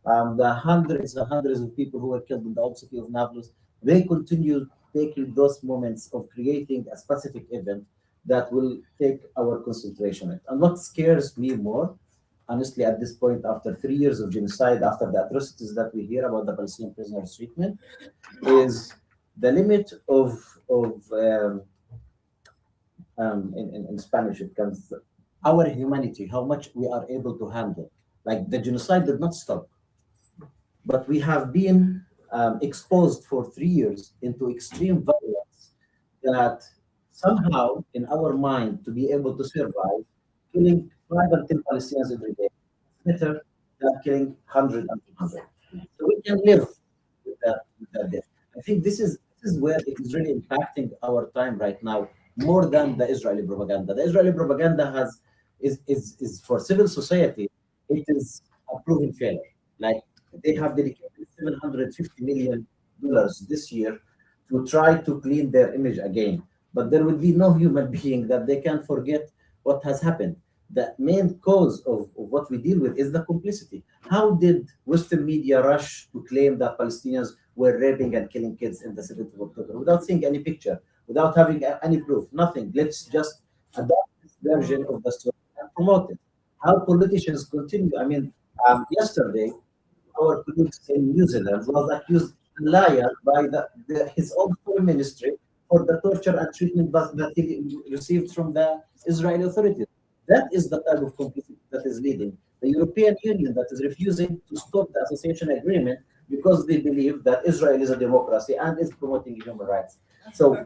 the hundreds and hundreds of people who were killed in the old city of Nablus, they continue taking those moments of creating a specific event that will take our concentration. And what scares me more, honestly, at this point, after 3 years of genocide, after the atrocities that we hear about the Palestinian prisoners' treatment, is the limit in Spanish, it comes our humanity, how much we are able to handle. Like the genocide did not stop, but we have been exposed for 3 years into extreme violence that somehow in our mind to be able to survive, killing 5 and 10 Palestinians every day is better than killing 100 and 200. So we can live with that death. I think this is where it is really impacting our time right now more than the Israeli propaganda. The Israeli propaganda is for civil society, it is a proven failure. Like they have dedicated $750 million this year to try to clean their image again. But there will be no human being that they can forget what has happened. The main cause of what we deal with is the complicity. How did Western media rush to claim that Palestinians were raping and killing kids in the 7th of October without seeing any picture, without having any proof, nothing? Let's just adopt this version of the story and promote it. How politicians continue. I mean, yesterday, our colleagues in New Zealand was accused a liar by his own foreign ministry for the torture and treatment that he received from the Israeli authorities. That is the type of complicity that is leading the European Union that is refusing to stop the association agreement because they believe that Israel is a democracy and is promoting human rights. So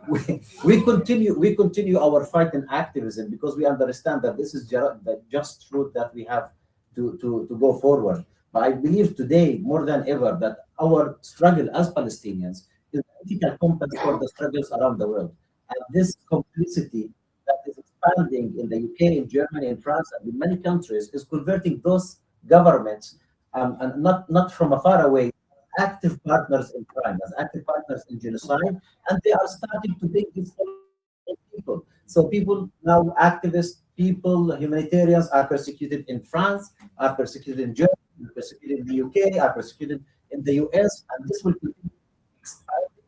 we continue our fight in activism because we understand that this is the just truth that we have to go forward. But I believe today more than ever that our struggle as Palestinians is an ethical compass for the struggles around the world. And this complicity that is expanding in the UK, in Germany, in France, and in many countries is converting those governments and not from afar away, active partners in crime, as active partners in genocide, and they are starting to take this people. So people now, activists, people, humanitarians are persecuted in France, are persecuted in Germany, are persecuted in the UK, are persecuted in the US, and this will continue expanding.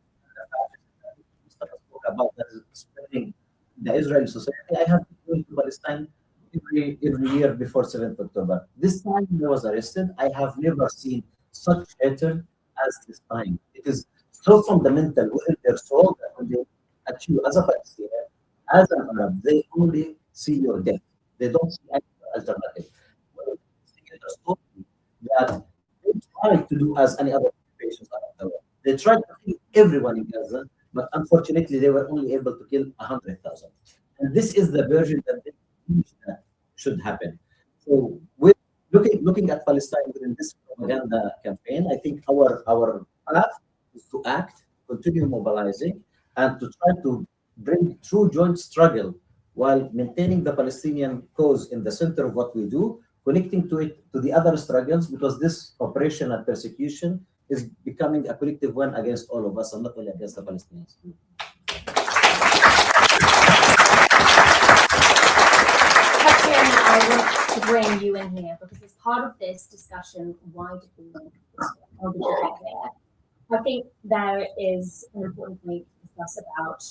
Mustafa spoke about that is spreading the Israeli society. I have been going to Palestine every year before 7th October. This time I was arrested. I have never seen such hatred as this time. It is so fundamental within their soul that when they look at you as a Palestinian, as an Arab, they only see your death. They don't see any alternative. Well, they just told me that they tried to do as any other occupations around the world. They tried to kill everyone in Gaza, but unfortunately they were only able to kill 100,000. And this is the version that they believe that should happen. So with looking at Palestine within this propaganda campaign, I think our path is to act, continue mobilizing, and to try to bring true joint struggle while maintaining the Palestinian cause in the center of what we do, connecting to the other struggles, because this oppression and persecution is becoming a collective one against all of us and not only against the Palestinians. I want to bring you in here because as part of this discussion, why did we make this? How did you get there? I think there is an important point to discuss about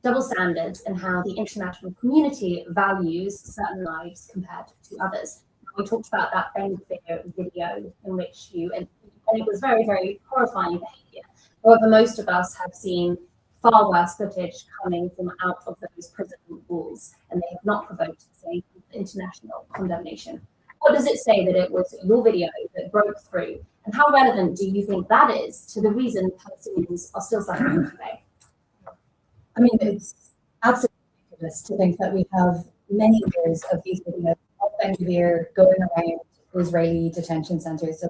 double standards and how the international community values certain lives compared to others. We talked about that Ben-Gvir video in which and it was very, very horrifying behavior. However, most of us have seen far worse footage coming from out of those prison walls, and they have not provoked the same international condemnation. What does it say that it was your video that broke through, and how relevant do you think that is to the reason Palestinians are still suffering today? I mean, it's absolutely ridiculous to think that we have many years of these videos of Ben-Gvir going around Israeli detention centers,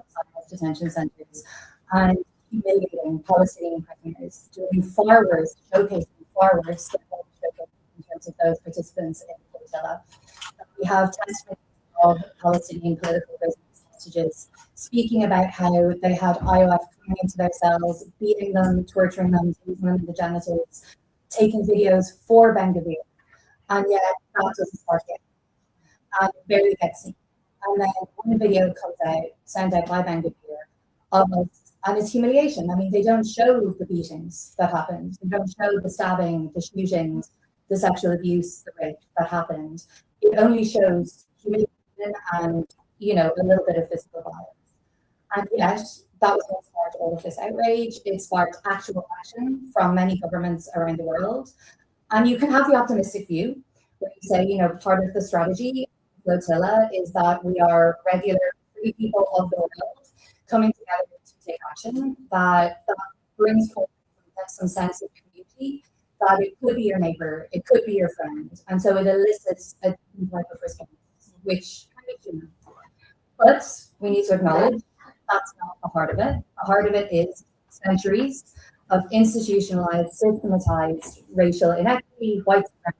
detention centers, and humiliating Palestinian prisoners, doing far worse, showcasing far worse than what we showcased in terms of those participants in the flotilla. We have testimonies of Palestinian political prisoners, hostages, speaking about how they had IOF coming into their cells, beating them, torturing them, using them in the genitals, taking videos for Ben-Gvir, and yet that doesn't spark it, and it barely gets seen. And then when the video comes out, sent out by Ben-Gvir, of us, and it's humiliation. I mean, they don't show the beatings that happened. They don't show the stabbing, the shootings, the sexual abuse, the rape that happened. It only shows humiliation and, you know, a little bit of physical violence. And yet, that was what sparked all of this outrage. It sparked actual action from many governments around the world. And you can have the optimistic view where you say, you know, part of the strategy flotilla is that we are regular free people of the world coming together to take action that brings forth some sense of community, that it could be your neighbor, it could be your friend. And so it elicits a different type of response, which can be human. But we need to acknowledge that's not the heart of it. The heart of it is centuries of institutionalized, systematized racial inequity, white supremacy,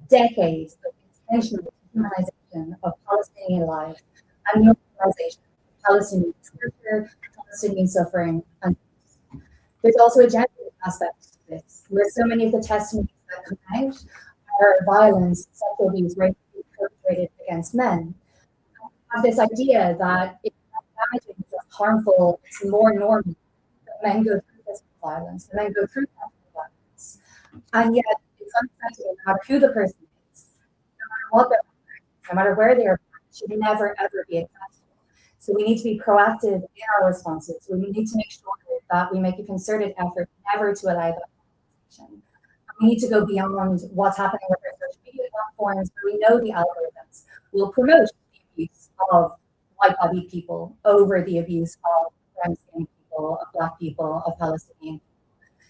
decades of intentional dehumanization of Palestinian life and normalization of Palestinian torture, Palestinian suffering, and there's also a gender aspect to this, where so many of the testimonies that come out are violence, sexual abuse, rape perpetrated against men. Have this idea that it's not damaging, it's not harmful, it's more normal that men go through physical violence, that men go through sexual violence. And yet it's unacceptable no matter who the person is, no matter what they're no matter where they are, should never ever be acceptable. So we need to be proactive in our responses. We need to make sure that we make a concerted effort never to allow that conversation. We need to go beyond what's happening with our social media platforms, where we know the algorithms will promote the abuse of white-bodied people over the abuse of brown-skinned people, of Black people, of Palestinian people.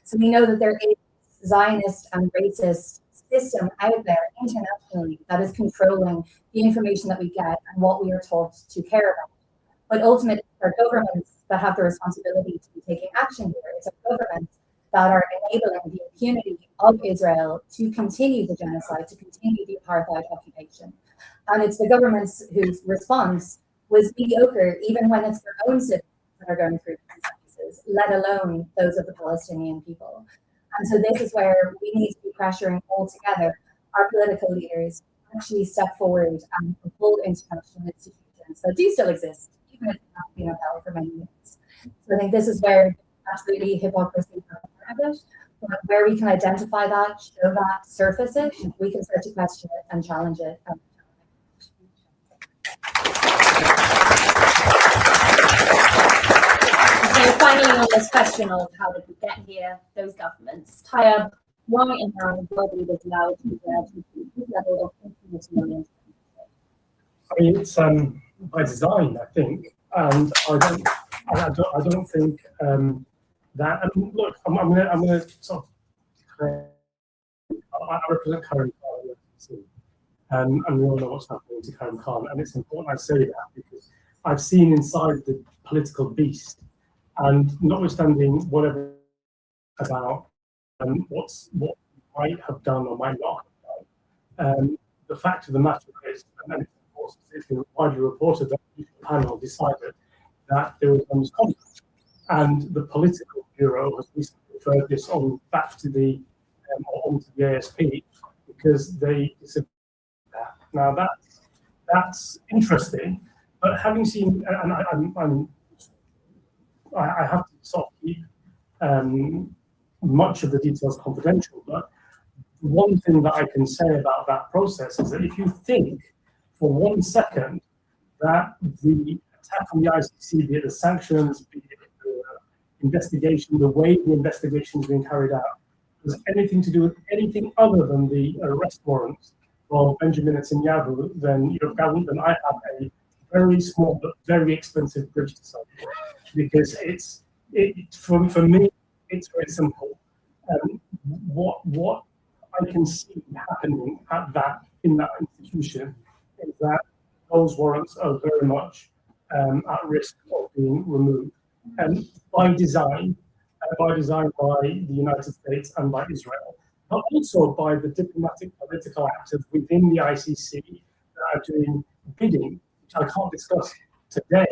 So we know that there is Zionist and racist system out there internationally that is controlling the information that we get and what we are told to care about. But ultimately, it's our governments that have the responsibility to be taking action here. It's our governments that are enabling the impunity of Israel to continue the genocide, to continue the apartheid occupation. And it's the governments whose response was mediocre, even when it's their own citizens that are going through these crises, let alone those of the Palestinian people. And so this is where we need to be pressuring all together our political leaders to actually step forward and uphold international institutions that do still exist, even if they've not been upheld for many years. So I think this is where absolutely hypocrisy is not part of it, but where we can identify that, show that, surface it, we can start to question it and challenge it. So finally on this question of how did we get here, those governments, Taya, why and how were leaders allowed to this level of implementation? I mean, it's by design, I think, and I don't think that. I mean, look, I'm gonna sort of. I represent Karen Khan, and we all know what's happening to Karen Khan, and it's important I say that because I've seen inside the political beast, and notwithstanding whatever about what you might have done or might not have done, the fact of the matter is, and it's been widely reported that the panel decided that there was misconduct, and the political bureau has recently referred this on back to the onto the ASP because they said that. Now that's interesting, but having seen, and I have to sort of keep much of the details confidential, but one thing that I can say about that process is that if you think for 1 second that the attack on the ICC, be it the sanctions, be it the investigation, the way the investigation is being carried out, has anything to do with anything other than the arrest warrants for Benjamin Netanyahu, then then I have a very small but very expensive bridge to sell, because for me it's very simple. What I can see happening in that institution is that those warrants are very much at risk of being removed, and by design by the United States and by Israel, but also by the diplomatic political actors within the ICC that are doing bidding, which I can't discuss today,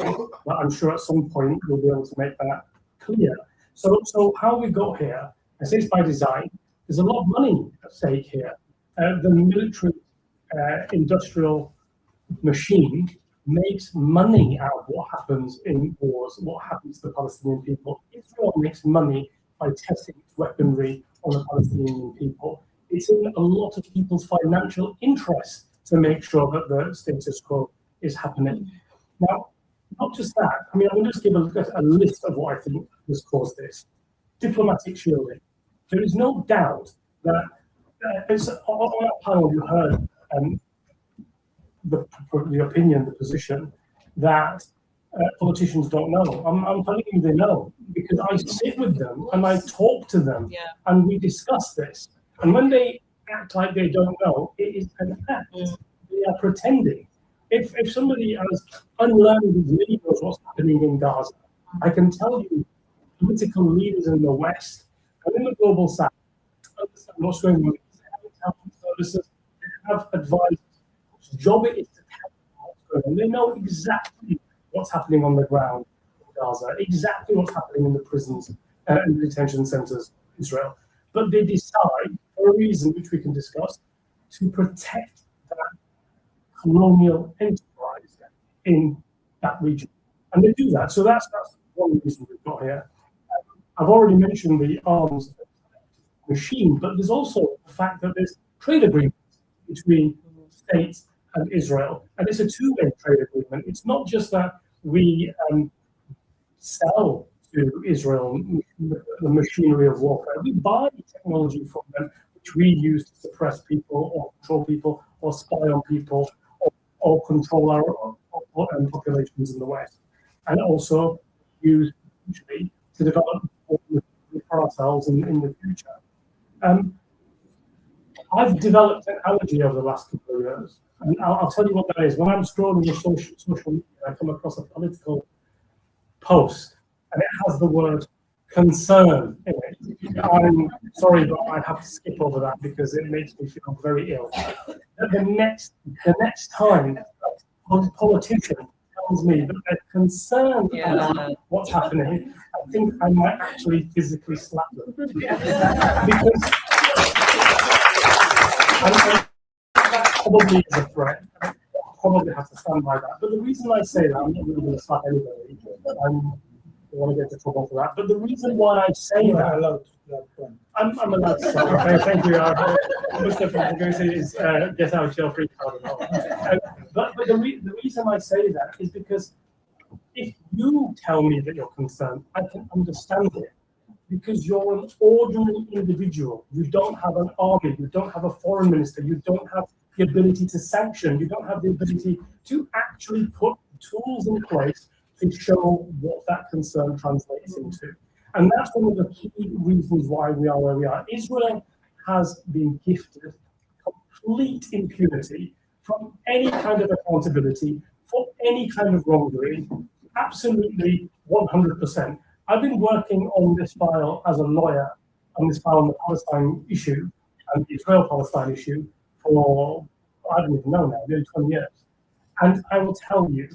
but I'm sure at some point we'll be able to make that clear. So how we got here, I say it's by design. There's a lot of money at stake here. The military industrial machine makes money out of what happens in wars, what happens to the Palestinian people. Israel makes money by testing its weaponry on the Palestinian people. It's in a lot of people's financial interest to make sure that the status quo is happening. Now, not just that, I mean, I'm going to just give a list of what I think has caused this. Diplomatic shielding. There is no doubt that, on that panel you heard the opinion, the position that politicians don't know. I'm telling you they know, because I sit with them and I talk to them and we discuss this. And when they act like they don't know, it is an act. They are pretending. If somebody as unlearned as me knows what's happening in Gaza, I can tell you political leaders in the West and in the global South understand what's going on. They have intelligence services, they have advisors whose job it is to tell them what's going on. They know exactly what's happening on the ground in Gaza, exactly what's happening in the prisons and the detention centers in Israel. But they decide, for a reason which we can discuss, to protect that colonial enterprise in that region. And they do that. So that's one reason we've got here. I've already mentioned the arms machine, but there's also the fact that there's trade agreements between states and Israel. And it's a two-way trade agreement. It's not just that we sell to Israel the machinery of warfare. We buy technology from them, which we use to suppress people or control people or spy on people or control our populations in the West. And also use usually to develop for ourselves in the future. I've developed technology over the last couple of years, and I'll tell you what that is. When I'm scrolling the social media, I come across a political post, and it has the word concern in it. I'm sorry, but I have to skip over that because it makes me feel very ill. The next time a politician tells me that they're concerned about what's happening, I think I might actually physically slap them. Because that probably is a threat. I probably have to stand by that. But the reason I say that, I'm not really going to slap anybody. I want to get into trouble for that. But the reason why I say that, I'm allowed to slap. Okay, thank you. Most of what I'm going to say is get out of jail free card. But the reason I say that is because if you tell me that you're concerned, I can understand it. Because you're an ordinary individual. You don't have an army, you don't have a foreign minister, you don't have the ability to sanction, you don't have the ability to actually put tools in place to show what that concern translates into. And that's one of the key reasons why we are where we are. Israel has been gifted complete impunity from any kind of accountability for any kind of wrongdoing, absolutely 100%. I've been working on this file as a lawyer, on this file on the Palestine issue and the Israel-Palestine issue for, I don't even know now, nearly 20 years. And I will tell you,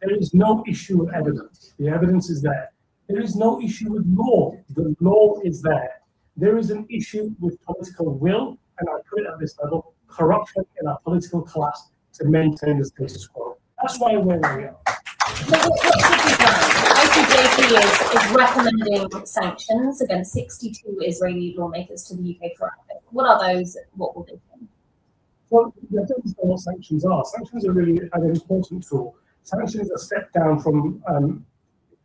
there is no issue with evidence. The evidence is there. There is no issue with law. The law is there. There is an issue with political will, and I put it at this level, corruption in our political class to maintain the status quo. That's why we're where we are. So what should be done? ICJP is recommending sanctions against 62 Israeli lawmakers to the UK for it. What are those? What will they do? Well, I don't know what sanctions are. Sanctions are really an important tool. Sanctions are stepped down from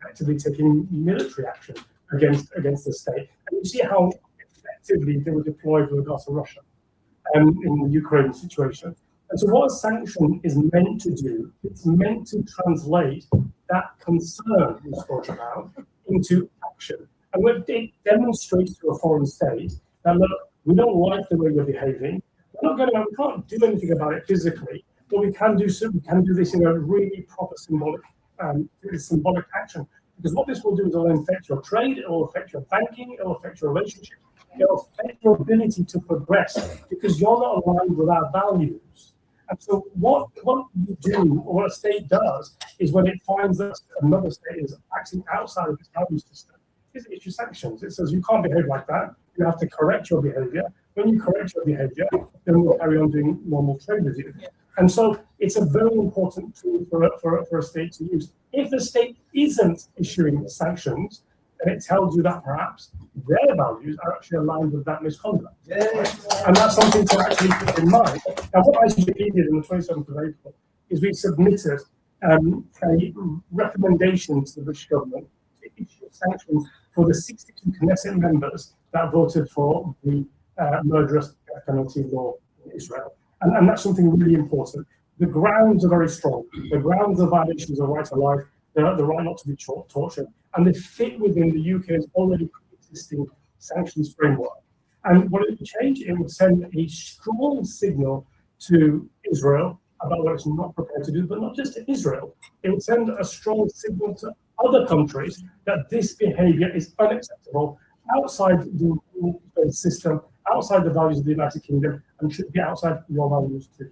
effectively taking military action against the state. And you see how effectively they were deployed with regards to Russia in the Ukraine situation. And so what a sanction is meant to do, it's meant to translate that concern we spoke about into action. And what it demonstrates to a foreign state that, look, we don't like the way you're behaving. We can't do anything about it physically, but we can do this in a really proper symbolic action. Because what this will do is it'll affect your trade, it will affect your banking, it will affect your relationships, it will affect your ability to progress because you're not aligned with our values. And so what you do, or what a state does, is when it finds that another state is acting outside of its value system, it issues sanctions. It says you can't behave like that. You have to correct your behavior. When you correct your behavior, then we'll carry on doing normal trade with you. And so it's a very important tool for a state to use. If the state isn't issuing sanctions, then it tells you that perhaps their values are actually aligned with that misconduct. And that's something to actually keep in mind. Now, what ICJP did on the 27th of April is we submitted a recommendation to the British government to issue sanctions for the 62 Knesset members that voted for the murderous death penalty law in Israel. And that's something really important. The grounds are very strong. The grounds of violations of right to life, the right not to be tortured, and they fit within the UK's already existing sanctions framework. And what it would change, it would send a strong signal to Israel about what it's not prepared to do, but not just to Israel. It would send a strong signal to other countries that this behavior is unacceptable outside the rule-based system, outside the values of the United Kingdom, and should be outside your values too.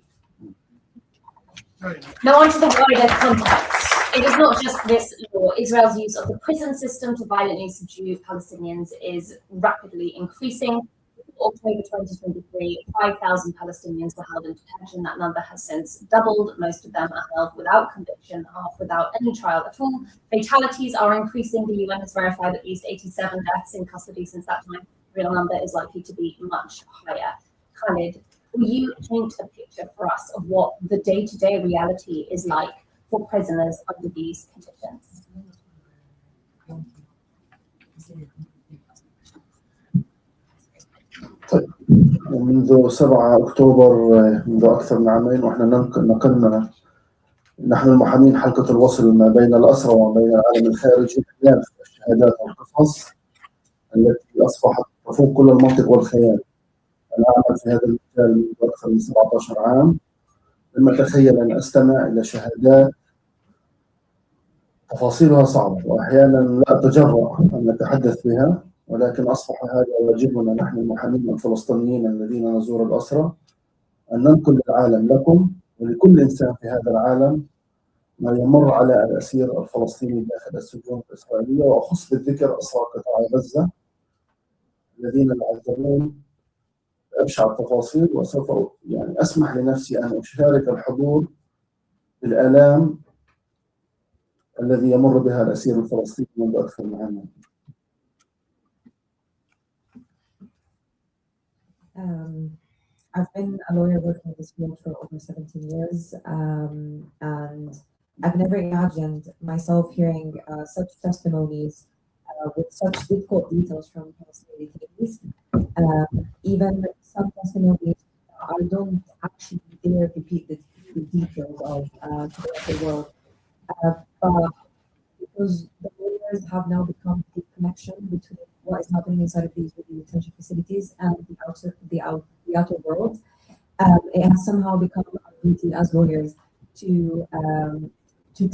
Now on to the wider context. It is not just this law. Israel's use of the prison system to violently subdue Palestinians is rapidly increasing. October 2023, 5,000 Palestinians were held in detention. That number has since doubled. Most of them are held without conviction, half without any trial at all. Fatalities are increasing. The UN has verified at least 87 deaths in custody since that time. The real number is likely to be much higher. Khalid, will you paint a picture for us of what the day-to-day reality is like for prisoners under these conditions? طيب، منذ 7 أكتوبر منذ أكثر من عامين وإحنا نقلنا نحن المحامين حلقة الوصل ما بين الأسرى وما بين العالم الخارجي خلال الشهادات والقصص التي أصبحت تفوق كل المنطق والخيال. أنا أعمل في هذا المجال منذ أكثر من 17 عام. لم أتخيل أن أستمع إلى شهادات تفاصيلها صعبة وأحيانا لا أتجرأ أن نتحدث بها، ولكن أصبح هذا واجبنا نحن المحامين الفلسطينيين الذين نزور الأسرى أن ننقل للعالم لكم ولكل إنسان في هذا العالم ما يمر على الأسير الفلسطيني داخل السجون الإسرائيلية، وأخص بالذكر أسرى قطاع غزة الذين يعذبون بأبشع التفاصيل. وسوف أسمح لنفسي أن أشارك الحضور بالآلام الذي يمر بها الأسير الفلسطيني منذ أكثر من عام. I've been a lawyer working in this field for over 17 years, and I've never imagined myself hearing such testimonies with such difficult details from Palestinian detainees. Even some testimonies I don't actually dare repeat the details of to the rest of the world. But because the lawyers have now become the connection between what is happening inside of these detention facilities and the outer world, it has somehow become our duty as lawyers to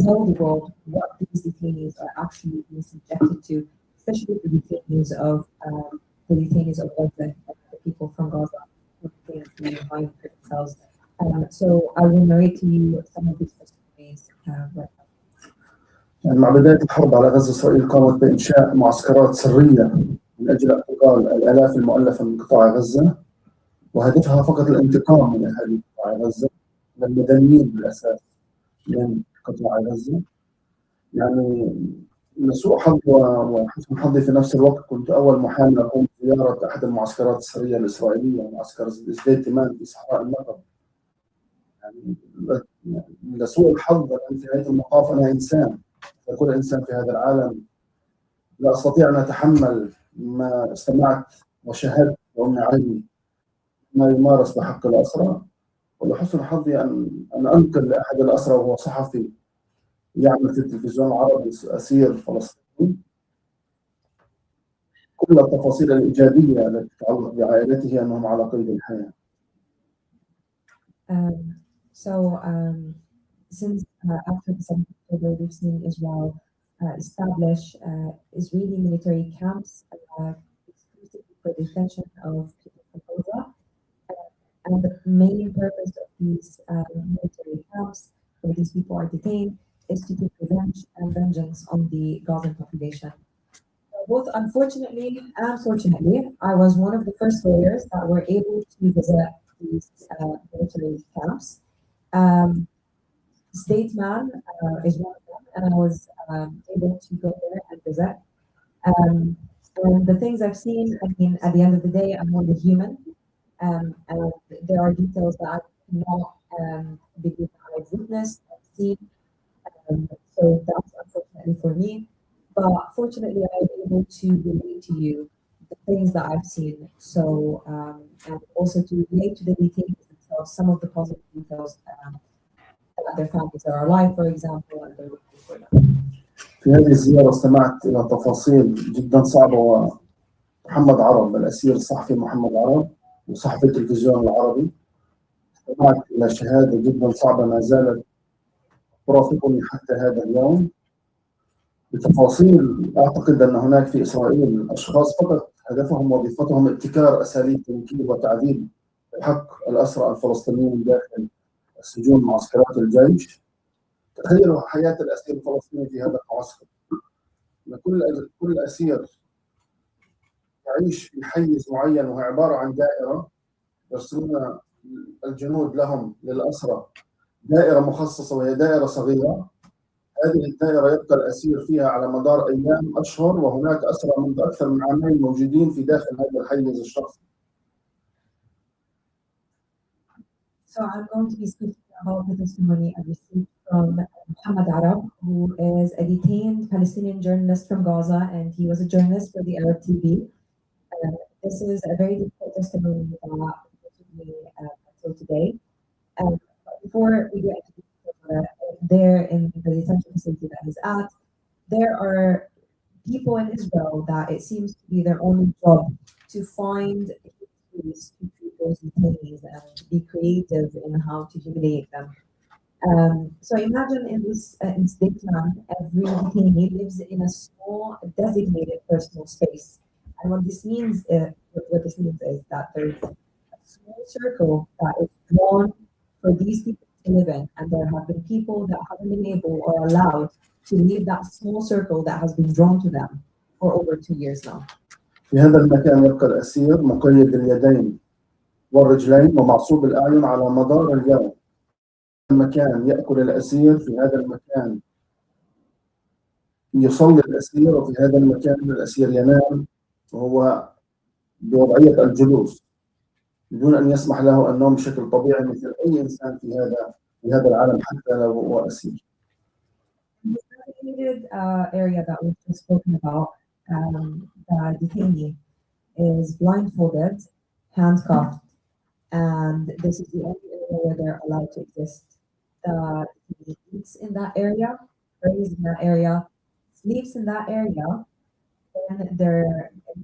tell the world what these detainees are actually being subjected to, especially the detainees of Gaza, the people from Gaza who are behind prison cells. So I will narrate to you some of these testimonies right now. مع بداية الحرب على غزة إسرائيل قامت بإنشاء معسكرات سرية من أجل اعتقال الآلاف المؤلفة من قطاع غزة، وهدفها فقط الانتقام من أهالي قطاع غزة، من المدنيين بالأساس من قطاع غزة. لسوء حظ وحسن حظي في نفس الوقت كنت أول محامي أقوم بزيارة أحد المعسكرات السرية الإسرائيلية، معسكر زيت تمان في صحراء النقب. لسوء الحظ في نهاية المطاف أنا إنسان، كل إنسان في هذا العالم لا أستطيع أن أتحمل ما استمعت وشاهدت وأمي عيني ما يمارس بحق الأسرى. ولحسن حظي أن أنقل لأحد الأسرى وهو صحفي يعمل في التلفزيون العربي، أسير فلسطيني، كل التفاصيل الإيجابية التي تتعلق بعائلته أنهم على قيد الحياة. Since after the 7th of October, we've seen Israel establish Israeli military camps exclusively for the detention of people from Gaza. And the main purpose of these military camps, where these people are detained, is to take revenge and vengeance on the Gazan population. Both unfortunately and fortunately, I was one of the first lawyers that were able to visit these military camps. Statesman is one of them, and I was able to go there and visit. And the things I've seen, I mean, at the end of the day, I'm only human, and there are details that I cannot believe that I've witnessed, I've seen. So that's unfortunately for me. But fortunately, I'm able to relate to you the things that I've seen. So, and also to relate to the detainees themselves, some of the positive details that their families are alive, for example, and they're looking for them. في هذه الزيارة استمعت إلى تفاصيل جدا صعبة، ومحمد عرب الأسير الصحفي محمد عرب وصحفي التلفزيون العربي، استمعت إلى شهادة جدا صعبة ما زالت ترافقني حتى هذا اليوم بتفاصيل. أعتقد أن هناك في إسرائيل أشخاص فقط هدفهم وظيفتهم ابتكار أساليب تنكيل وتعذيب حق الأسرى الفلسطينيين داخل السجون معسكرات الجيش. تخيلوا حياة الأسير الفلسطيني في هذا المعسكر. كل أسير يعيش في حيز معين وهو عبارة عن دائرة يرسمون الجنود لهم للأسرى دائرة مخصصة وهي دائرة صغيرة. هذه الدائرة يبقى الأسير فيها على مدار أيام أشهر، وهناك أسرى منذ أكثر من عامين موجودين في داخل هذا الحيز الشخصي. So I'm going to be speaking about the testimony I received from Muhammad Arab, who is a detained Palestinian journalist from Gaza, and he was a journalist for the Arab TV. This is a very difficult testimony that took me until today. Before we get into there in the detention facility that he's at, there are people in Israel that it seems to be their only job to find ways to treat those detainees and be creative in how to humiliate them. So imagine in this in Statesman, every detainee lives in a small designated personal space. And what this means is that there's a small circle that is drawn for these people to live in, and there have been people that haven't been able or allowed to leave that small circle that has been drawn to them for over 2 years now. في هذا المكان يبقى الأسير مقيد اليدين والرجلين ومعصوب الأعين على مدار اليوم. المكان يأكل الأسير في هذا المكان، يصلي الأسير، وفي هذا المكان الأسير ينام وهو بوضعية الجلوس بدون أن يسمح له النوم بشكل طبيعي مثل أي إنسان في هذا العالم حتى لو هو أسير. The designated area that we've just spoken about, the detainee is blindfolded, handcuffed, and this is the only area where they're allowed to exist. The detainee eats in that area, prays in that area, sleeps in that area, and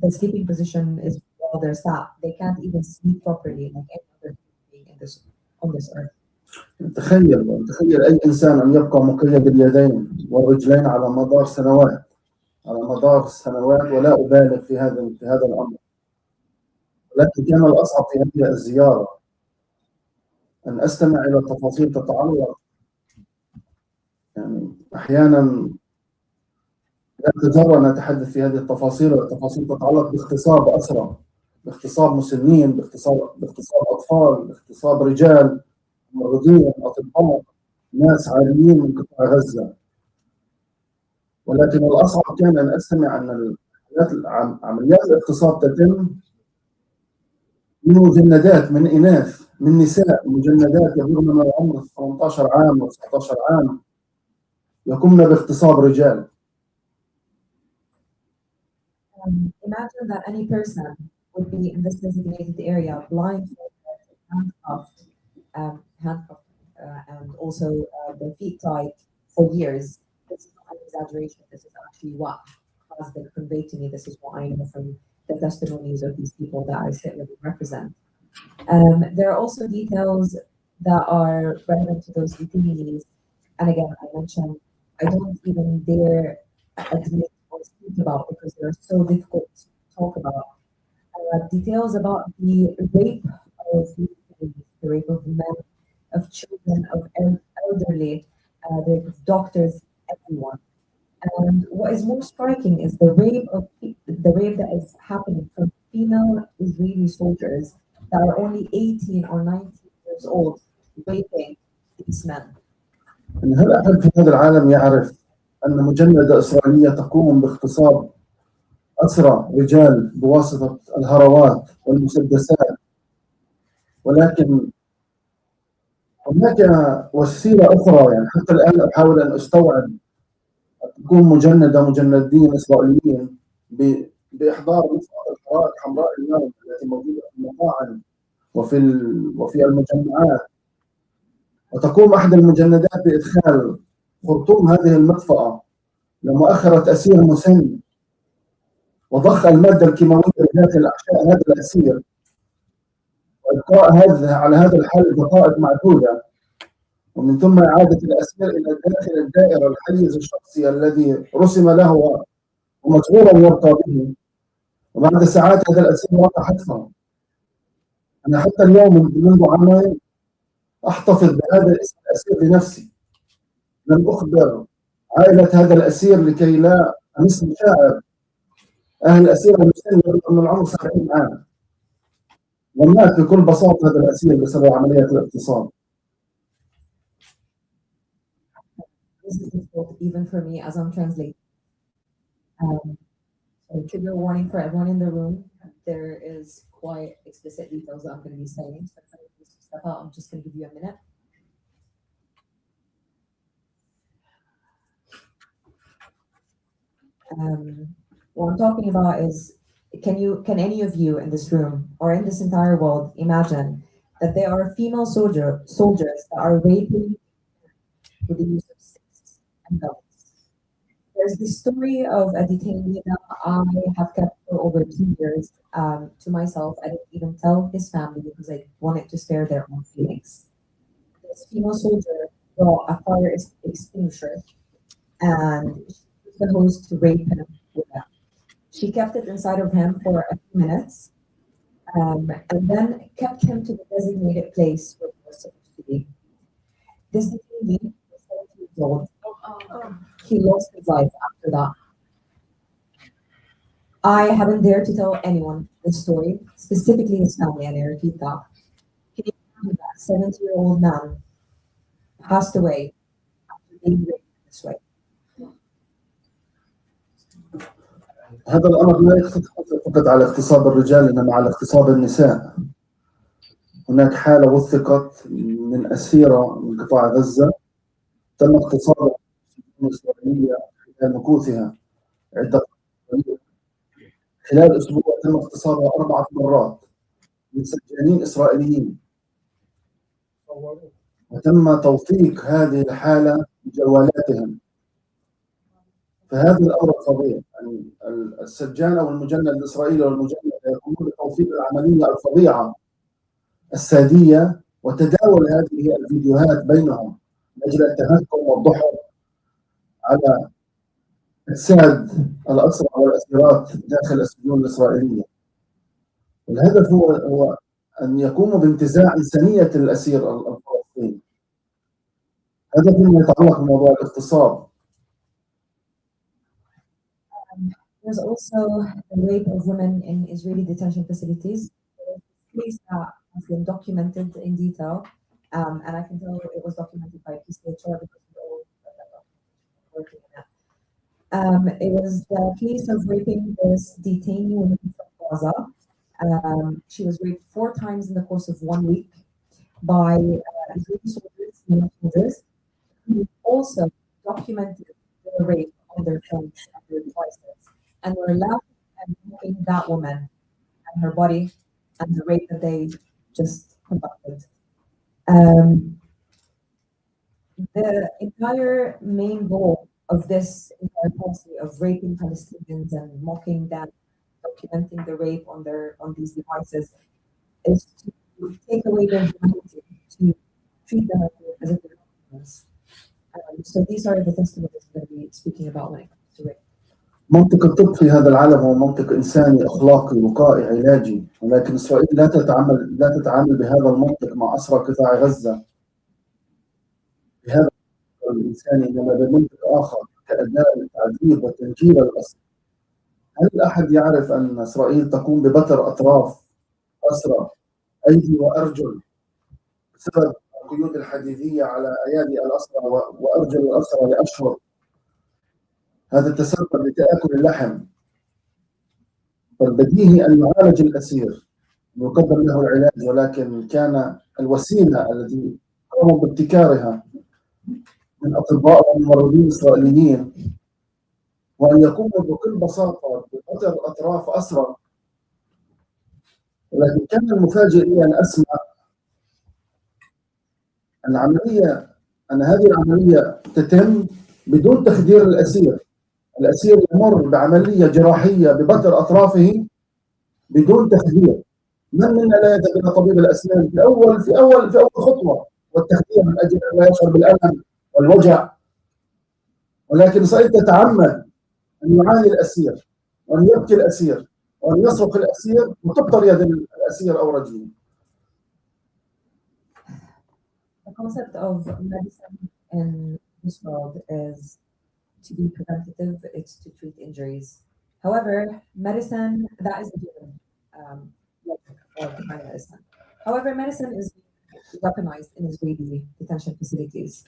the sleeping position is while they're sat. They can't even sleep properly like any other being on this earth. تخيل أي إنسان أن يبقى مقيد اليدين والرجلين على مدار سنوات ولا أبالغ في هذا الأمر. ولكن كان الأصعب في هذه الزيارة أن أستمع إلى تفاصيل تتعلق، يعني أحيانا لا أتجرأ أن أتحدث في هذه التفاصيل، والتفاصيل تتعلق باغتصاب أسرى، باغتصاب مسنين، باغتصاب أطفال، باغتصاب رجال، ممرضين، أطباء، ناس عاديين من قطاع غزة. ولكن الأصعب كان أن أستمع أن عمليات الاغتصاب تتم من مجندات، من إناث، من نساء، مجندات يبلغن من العمر 18 عام و19 عام يقومن باغتصاب رجال. Imagine that any person would be in this designated area, blindfolded, handcuffed, and also their feet tied for years. This is not an exaggeration. This is actually what has been conveyed to me. This is what I know from the testimonies of these people that I sit with and represent. There are also details that are relevant to those detainees. And again, I mentioned I don't even dare admit or speak about because they're so difficult to talk about. Details about the rape of detainees, the rape of men, of children, of elderly, the rape of doctors, everyone. And what is more striking is the rape that is happening from female Israeli soldiers that are only 18 or 19 years old, raping these men. إن هل أحد في هذا العالم يعرف أن مجندة إسرائيلية تقوم باغتصاب أسرى رجال بواسطة الهروات والمسدسات، ولكن هناك وسيلة أخرى، يعني حتى الآن أحاول أن أستوعب تكون مجندين إسرائيليين بإحضار الحرائق حمراء اليوم التي موجودة في المطاعم وفي المجمعات، وتقوم أحد المجندات بإدخال خرطوم هذه المدفأة لمؤخرة أسير مسن وضخ المادة الكيماوية داخل أحشاء هذا الأسير وإبقاء على هذا الحال دقائق معدودة، ومن ثم إعادة الأسير إلى داخل الدائرة الحيز الشخصي الذي رسم له ومجبورا يبقى به، وبعد ساعات هذا الأسير وقع حتفا. أنا حتى اليوم منذ عامين أحتفظ بهذا الاسم الأسير بنفسي، لم أخبر عائلة هذا الأسير لكي لا أمس مشاعر أهل الأسير المسن من العمر 70 عام، ومات بكل بساطة هذا الأسير بسبب عملية الاغتصاب. This is difficult even for me as I'm translating. So trigger warning for everyone in the room. There is quite explicit details that I'm going to be saying. So if I need to step out, I'm just going to give you a minute. What I'm talking about is, can any of you in this room or in this entire world imagine that there are female soldiers that are raping with the use of sticks and guns? There's this story of a detainee that I have kept for over 2 years to myself. I didn't even tell his family because I wanted to spare their own feelings. This female soldier brought a fire extinguisher and she was supposed to rape him with that. She kept it inside of him for a few minutes and then kept him to the designated place where he was supposed to be. This detainee was 17 years old. He lost his life after that. I haven't dared to tell anyone this story, specifically his family, and I repeat that. Can you imagine that 70-year-old man passed away after being raped this way? هذا الأمر لا يختصر فقط على اغتصاب الرجال، إنما على اغتصاب النساء. هناك حالة وثقت من أسيرة من قطاع غزة تم اغتصابها إسرائيلية خلال مكوثها عدة خلال أسبوع تم اغتصابها 4 مرات من سجانين إسرائيليين، وتم توثيق هذه الحالة بجوالاتهم. فهذا الأمر فظيع، يعني السجان أو المجند الإسرائيلي والمجند يقومون بتوثيق العملية الفظيعة السادية وتداول هذه الفيديوهات بينهم من أجل التهكم والضحك على إفساد الأسرى والأسيرات داخل السجون الإسرائيلية. الهدف هو أن يقوموا بانتزاع إنسانية الأسير الفلسطيني. هذا فيما يتعلق بموضوع الاغتصاب. There's also the rape of women in Israeli detention facilities. There's a case that has been documented in detail, and I can tell it was documented by PCHR because we're all working on it. It was the case of raping this detainee woman from Gaza. She was raped 4 times in the course of 1 week by Israeli soldiers, female soldiers, who also documented the rape on their phones and their devices, and were laughing and mocking that woman and her body and the rape that they just conducted. The entire main goal of this entire policy of raping Palestinians and mocking them, documenting the rape on these devices, is to take away their humanity, to treat them as if they're humans. So these are the testimonies that we're speaking about when it comes to rape. منطق الطب في هذا العالم هو منطق إنساني أخلاقي وقائي علاجي، ولكن إسرائيل لا تتعامل بهذا المنطق مع أسرى قطاع غزة بهذا الإنساني، إنما بمنطق آخر كأداة للتعذيب وتنكيل الأسرى. هل أحد يعرف أن إسرائيل تقوم ببتر أطراف أسرى أيدي وأرجل بسبب القيود الحديدية على أيادي الأسرى وأرجل الأسرى لأشهر. هذا تسبب لتآكل اللحم. فالبديهي أن يعالج الأسير ويقدم له العلاج، ولكن كان الوسيلة التي قاموا بابتكارها من أطباء وممرضين إسرائيليين وأن يقوموا بكل بساطة بقطع أطراف أسرى. ولكن كان المفاجئ لي أن أسمع أن هذه العملية تتم بدون تخدير الأسير. الأسير يمر بعملية جراحية ببتر أطرافه بدون تخدير. من منا لا يذهب إلى طبيب الأسنان في أول خطوة، والتخدير من أجل أن لا يشعر بالألم والوجع. ولكن إسرائيل تتعمد أن يعاني الأسير وأن يبكي الأسير وأن يصرخ الأسير وتبتر يد الأسير أو رجله. The concept of medicine in this world is to be preventative, it's to treat injuries. However, medicine, that is a given logic of divine medicine. However, medicine is weaponized in Israeli detention facilities.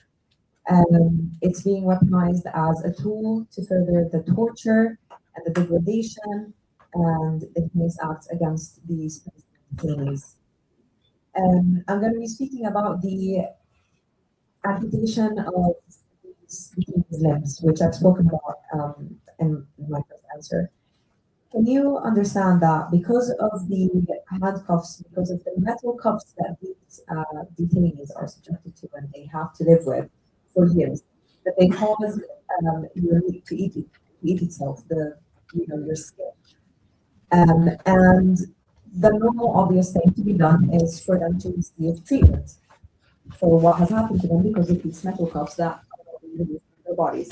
It's being weaponized as a tool to further the torture and the degradation and the heinous acts against these detainees. I'm going to be speaking about the amputation of these limbs, which I've spoken about in my first answer. Can you understand that because of the handcuffs, because of the metal cuffs that these detainees are subjected to and they have to live with for years, that they cause your meat to eat itself, your skin, and the normal obvious thing to be done is for them to receive treatment for what has happened to them because of these metal cuffs that are removed from their bodies.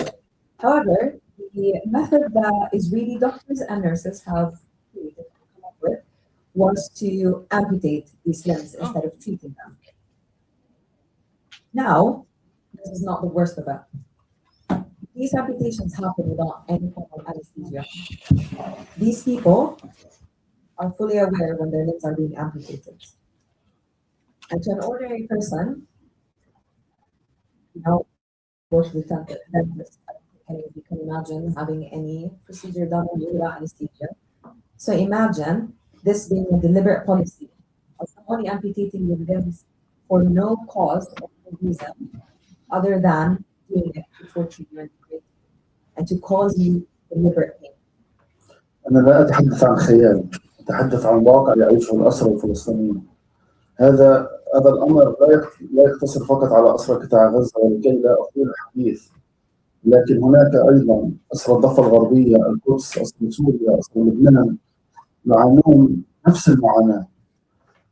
However, the method that Israeli doctors and nurses have created and come up with was to amputate these limbs instead of treating them. Now, this is not the worst of it. These amputations happen without any form of anesthesia. These people are fully aware when their limbs are being amputated. And to an ordinary person, go to the dentist. You can imagine having any procedure done on you without anesthesia. So imagine this being a deliberate policy of somebody amputating your limbs for no cause or no reason other than doing it to torture you and to cause you deliberate pain. أنا لا أتحدث عن خيال، أتحدث عن واقع يعيشه الأسرى الفلسطينيين. هذا الأمر لا يقتصر فقط على أسرى قطاع غزة، ولكي لا أطيل الحديث، لكن هناك أيضا أسرى الضفة الغربية، القدس، أسرى سوريا، أسرى لبنان يعانون نفس المعاناة.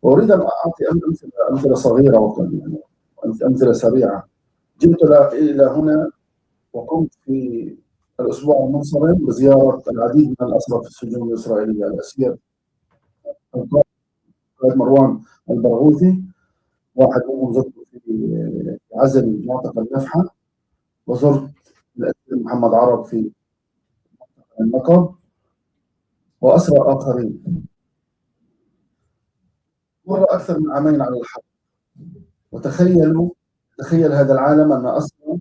وأريد أن أعطي أمثلة صغيرة أمثلة سريعة. جئت إلى هنا وقمت في الأسبوع المنصرم بزيارة العديد من الأسرى في السجون الإسرائيلية. الأسير القائد مروان البرغوثي، واحد منهم زرته في عزل منطقة النفحة، وزرت الأسير محمد عرب في منطقة النقب، وأسرى آخرين. مر أكثر من عامين على الحرب، تخيل هذا العالم أن أسرى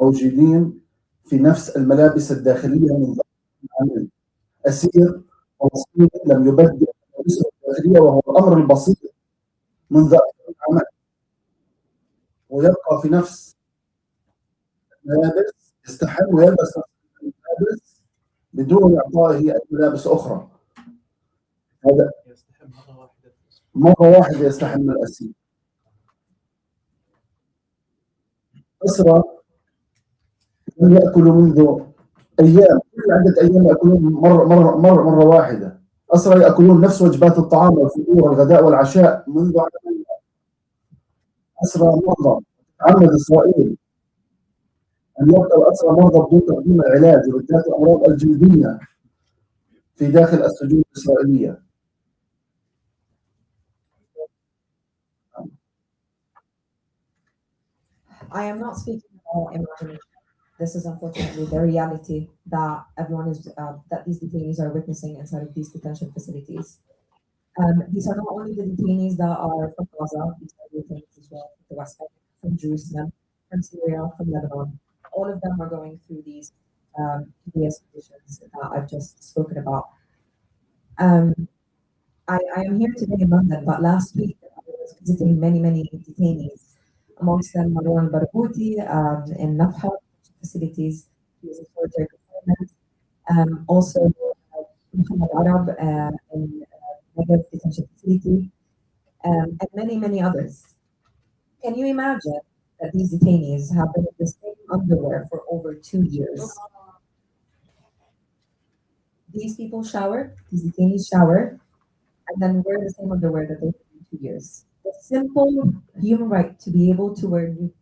موجودين في نفس الملابس الداخلية من عامين. أسير فلسطيني لم يبدل ملابسه الداخلية وهو الأمر البسيط منذ أكثر من عام، ويبقى في نفس الملابس، يستحم ويلبس نفس الملابس بدون إعطائه ملابس أخرى. هذا مرة واحدة يستحم الأسير. أسرى لم يأكلوا منذ أيام، كل عدة أيام يأكلون مرة واحدة. أسرى يأكلون نفس وجبات الطعام والفطور والغداء والعشاء منذ عام. أسرى مرضى، تعمد إسرائيل أن يبقى الأسرى مرضى بدون تقديم العلاج، وبالذات الأمراض الجلدية في داخل السجون الإسرائيلية. I am not speaking about imagination. This is unfortunately the reality that everyone is that these detainees are witnessing inside of these detention facilities. These are not only the detainees that are from Gaza, these are detainees as well from the West Bank, from Jerusalem, from Syria, from Lebanon. All of them are going through these hideous conditions that I've just spoken about. I am here today in London, but last week I was visiting many detainees, amongst them Marwan Barghouti in Nafha facilities. He was a solitary confinement. Also, Muhammad Arab in Negev detention facility, and many others. Can you imagine that these detainees have been in the same underwear for over 2 years? These people shower, these detainees shower, and then wear the same underwear that they've been in 2 years. The simple human right to be able to wear new,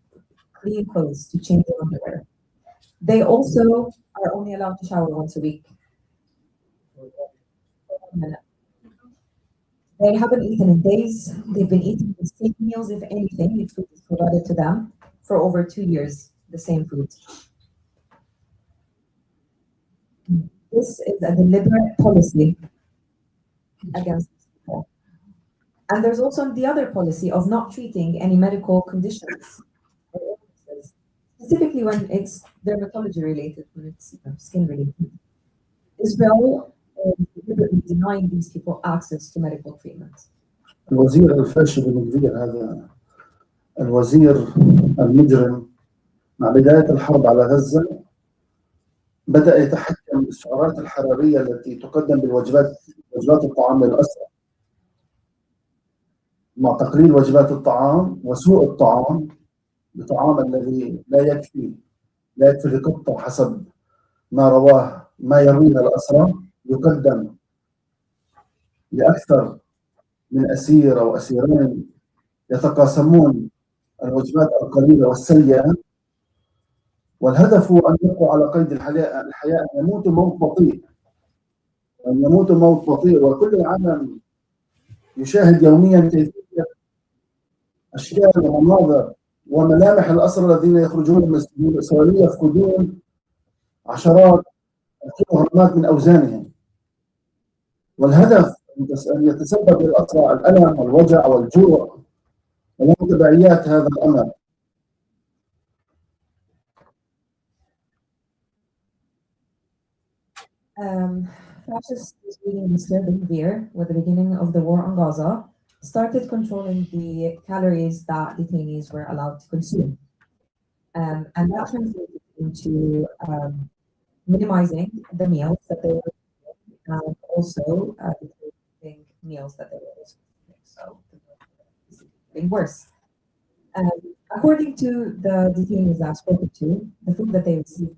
clean clothes, to change their underwear. They also are only allowed to shower once a week. They haven't eaten in days. They've been eating the same meals, if anything, if food is provided to them, for over 2 years, the same food. This is a deliberate policy against these people. And there's also the other policy of not treating any medical conditions or illnesses, specifically when it's dermatology related, when it's skin related. Israel is deliberately denying these people access to medical treatment. الوزير الفاشل الكبير هذا، الوزير المجرم، مع بداية الحرب على غزة بدأ يتحكم بالسعرات الحرارية التي تقدم وجبات الطعام للأسرى، مع تقليل وجبات الطعام وسوء الطعام بطعام الذي لا يكفي لقطة حسب ما يرويه الأسرى، يقدم لأكثر من أسير أو أسيرين يتقاسمون الوجبات القليلة والسيئة، والهدف هو أن يبقوا على قيد الحياة، أن يموتوا موت بطيء، وكل العالم يشاهد يوميا كيفية أشكال ومناظر وملامح الأسرى الذين يخرجون من السجون الإسرائيلية يفقدون عشرات الكيلوغرامات من أوزانهم، والهدف أن يتسبب للأسرى الألم والوجع والجوع ومن تبعيات هذا الأمر. Fascist regime Mr. Ben-Gvir, with the beginning of the war on Gaza, started controlling the calories that detainees were allowed to consume. And that translated into minimizing the meals that they were eating, and also decreasing meals that they were also eating. So it's getting worse. According to the detainees I've spoken to, the food that they receive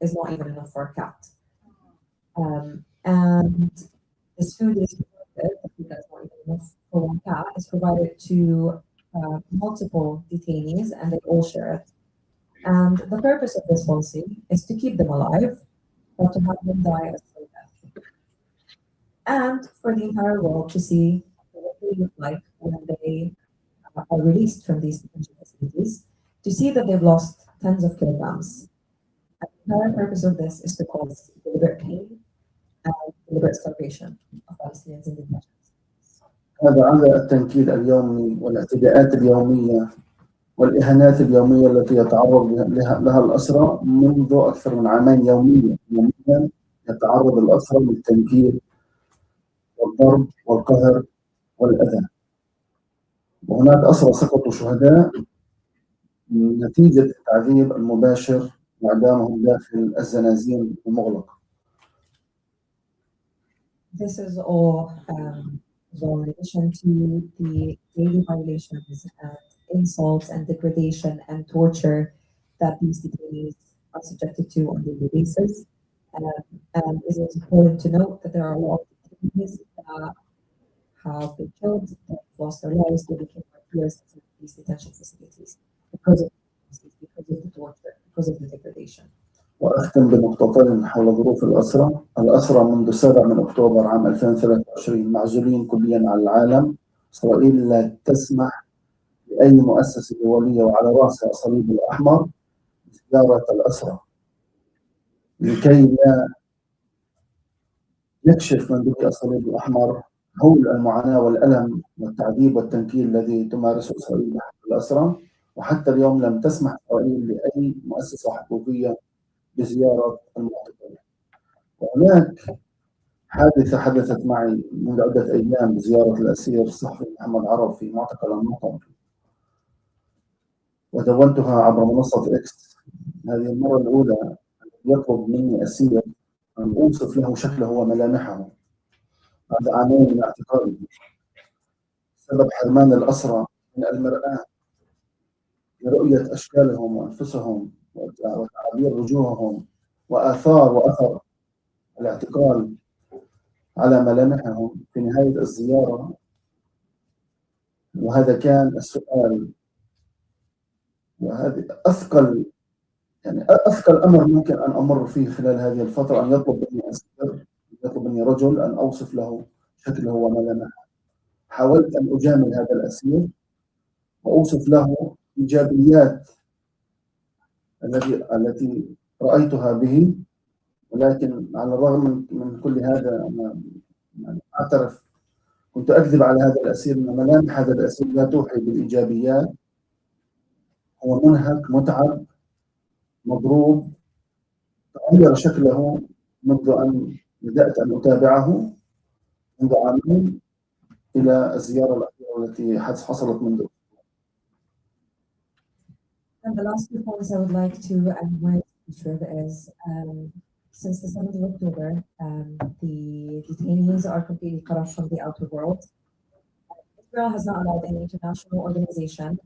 is not even enough for a cat. And this food is provided, the food that's not even enough for one cat, is provided to multiple detainees, and they all share it. And the purpose of this policy is to keep them alive, or to have them die a slow death. And for the entire world to see what they look like when they are released from these detention facilities, to see that they've lost tens of kilograms. And the entire purpose of this is to cause deliberate pain and deliberate starvation of Palestinians in detention. هذا على التنكيل اليومي والاعتداءات اليومية والإهانات اليومية التي يتعرض لها الأسرى منذ أكثر من عامين. يوميا يتعرض الأسرى للتنكيل والضرب والقهر والأذى، وهناك أسرى سقطوا شهداء نتيجة التعذيب المباشر وإعدامهم داخل الزنازين المغلقة. This is all in addition to the daily violations and insults and degradation and torture that these detainees are subjected to on a daily basis. And it is important to note that there are a lot of detainees that have been killed, that have lost their lives, they became martyrs in these detention facilities because of the torture, because of the degradation. وأختم بنقطتين حول ظروف الأسرى. الأسرى منذ 7 من أكتوبر عام 2023 معزولين كليا عن العالم. إسرائيل لا تسمح لأي مؤسسة دولية وعلى رأسها الصليب الأحمر بزيارة الأسرى، لكي لا يكشف مندوب الصليب الأحمر هول المعاناة والألم والتعذيب والتنكيل الذي تمارسه إسرائيل بحق الأسرى، وحتى اليوم لم تسمح إسرائيل لأي مؤسسة حقوقية بزيارة المعتقلين. وهناك حادثة حدثت معي منذ عدة أيام بزيارة الأسير الصحفي محمد عرب في معتقل النقب، ودونتها عبر منصة إكس. هذه المرة الأولى يطلب مني أسير أن أوصف له شكله وملامحه بعد عامين من اعتقاله، سبب حرمان الأسرى من المرآة لرؤية أشكالهم وأنفسهم وتعابير وجوههم وآثار وأثر الاعتقال على ملامحهم في نهاية الزيارة. وهذا كان السؤال، وهذا أثقل أمر ممكن أن أمر فيه خلال هذه الفترة، أن يطلب مني أسير، يطلب مني رجل أن أوصف له شكله وملامحه. حاولت أن أجامل هذا الأسير وأوصف له إيجابيات التي رأيتها به، ولكن على الرغم من كل هذا أنا أعترف كنت أكذب على هذا الأسير أن ملامح هذا الأسير لا توحي بالإيجابيات. هو منهك، متعب، مضروب، تغير شكله منذ أن بدأت أن أتابعه منذ عامين إلى الزيارة الأخيرة التي حصلت منذ. And the last 2 points I would like to advise is since the 7th of October, the detainees are completely cut off from the outer world. Israel has not allowed any international organization,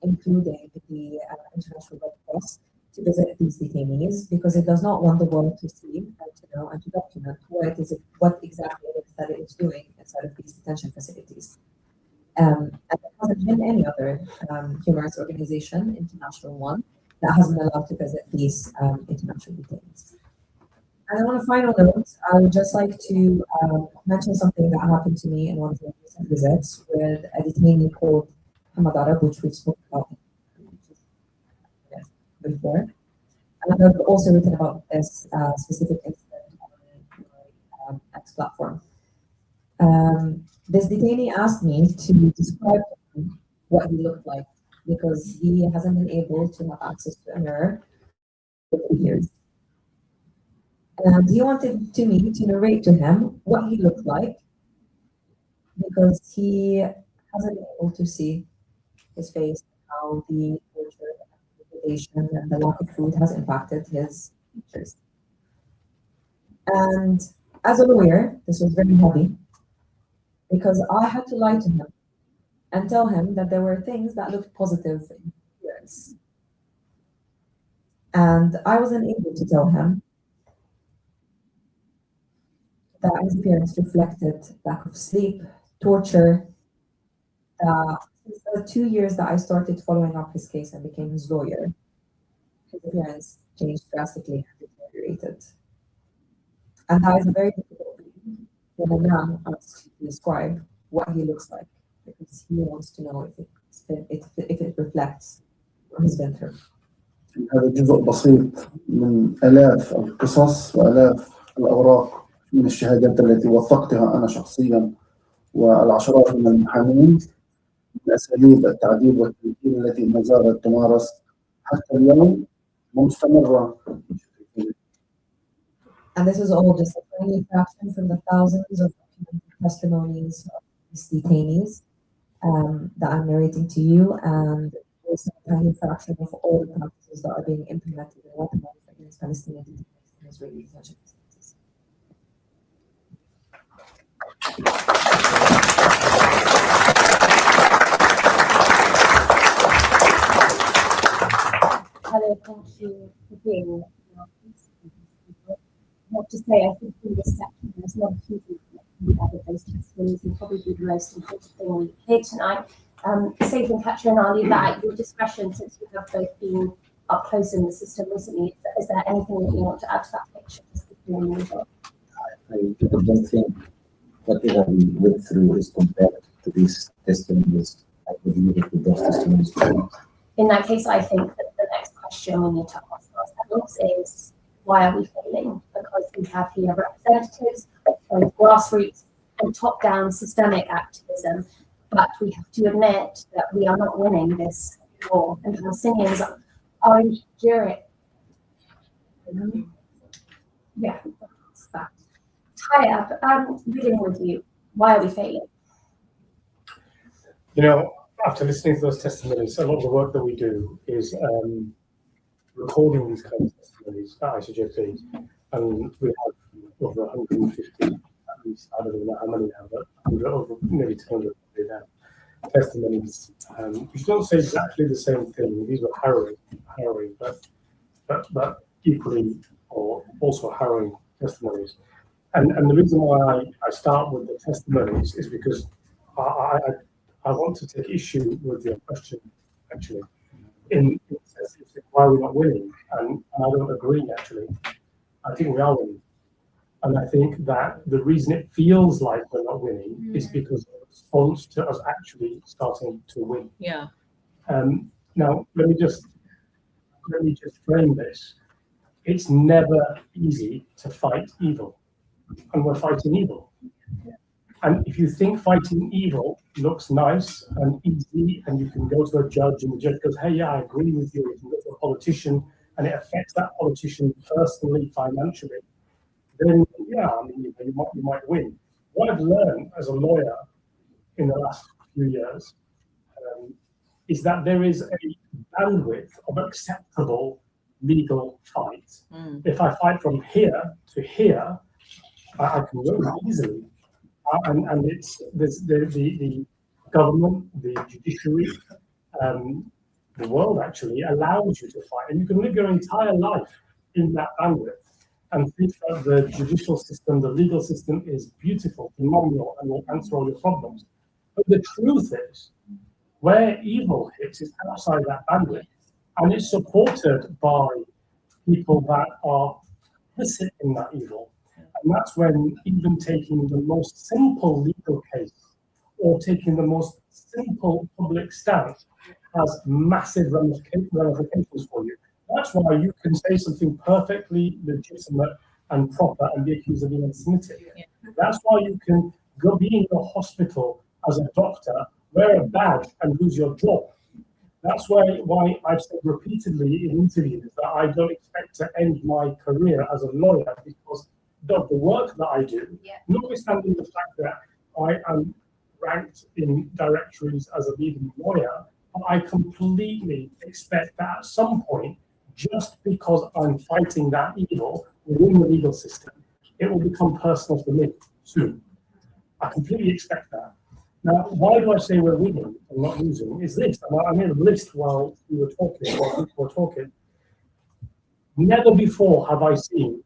including the International Red Cross, to visit these detainees because it does not want the world to see and to know and to document what exactly it is that it is doing inside of these detention facilities. And there hasn't been any other human rights organization, international one, that has been allowed to visit these international detainees. And on a final note, I would just like to mention something that happened to me in one of my recent visits with a detainee called Hamad Arab, which we've spoken about before. And I've also written about this specific incident on my X platform. This detainee asked me to describe what he looked like because he hasn't been able to have access to a mirror for 2 years. And he wanted me to narrate to him what he looked like because he hasn't been able to see his face, how the torture and degradation and the lack of food has impacted his features. And as a lawyer, this was very heavy because I had to lie to him and tell him that there were things that looked positive in his appearance. And I wasn't able to tell him that his appearance reflected lack of sleep, torture. Since the 2 years that I started following up his case and became his lawyer, his appearance changed drastically and deteriorated. And that is a very difficult thing when a man asks to describe what he looks like because he wants to know if it reflects what he's been through. هذا جزء بسيط من آلاف القصص وآلاف الأوراق من الشهادات التي وثقتها أنا شخصيا والعشرات من المحامين من أساليب التعذيب والتنكيل التي ما زالت تمارس حتى اليوم ومستمرة. And this is all just a tiny fraction from the thousands of testimonies of these detainees that I'm narrating to you, and also a tiny fraction of all the practices that are being implemented in Weaponized against Palestinian detainees in Israeli detention facilities. Hello, thank you for being here. I have to say, I think in this section, there's not a huge amount of those testimonies and probably the most important thing we hear tonight. Saif and Katrin, I'll leave that at your discretion since you have both been up close in the system recently. Is there anything that you want to add to that picture? I don't think whatever we went through is compared to these testimonies. I believe it with those testimonies. In that case, I think that the next question we need to ask ourselves is, why are we failing? Because we have here representatives of grassroots and top-down systemic activism. But we have to admit that we are not winning this war, and Palestinians are enduring. Yeah, that's fact. Taya, beginning with you, why are we failing? You know, after listening to those testimonies, a lot of the work that we do is recording these kinds of testimonies at ICJP, and we have over 150, at least, I don't know how many now, but over maybe 200 now, testimonies, which don't say exactly the same thing. These were harrowing, but equally or also harrowing testimonies. And the reason why I start with the testimonies is because I want to take issue with your question, actually, in the sense of why we're not winning. And I don't agree, actually. I think we are winning. And I think that the reason it feels like we're not winning is because of the response to us actually starting to win. Yeah. Now, let me just frame this. It's never easy to fight evil. And we're fighting evil. And if you think fighting evil looks nice and easy, and you can go to a judge and the judge goes, hey, yeah, I agree with you, you can go to a politician and it affects that politician personally, financially, then yeah, I mean, you might win. What I've learned as a lawyer in the last few years is that there is a bandwidth of acceptable legal fight. If I fight from here to here, I can win easily. And it's the government, the judiciary, the world actually allows you to fight, and you can live your entire life in that bandwidth and think that the judicial system, the legal system is beautiful, phenomenal, and will answer all your problems. But the truth is, where evil hits is outside that bandwidth, and it's supported by people that are complicit in that evil. And that's when even taking the most simple legal case or taking the most simple public stance has massive ramifications for you. That's why you can say something perfectly legitimate and proper and be accused of being anti-Semitic. Yeah. That's why you can go be in the hospital as a doctor, wear a badge and lose your job. That's why I've said repeatedly in interviews that I don't expect to end my career as a lawyer because of the work that I do, notwithstanding the fact that I am ranked in directories as a leading lawyer, I completely expect that at some point, just because I'm fighting that evil within the legal system, it will become personal for me soon. I completely expect that. Now, why do I say we're winning and not losing? Is this, I made a list while we were talking, while people were talking. Never before have I seen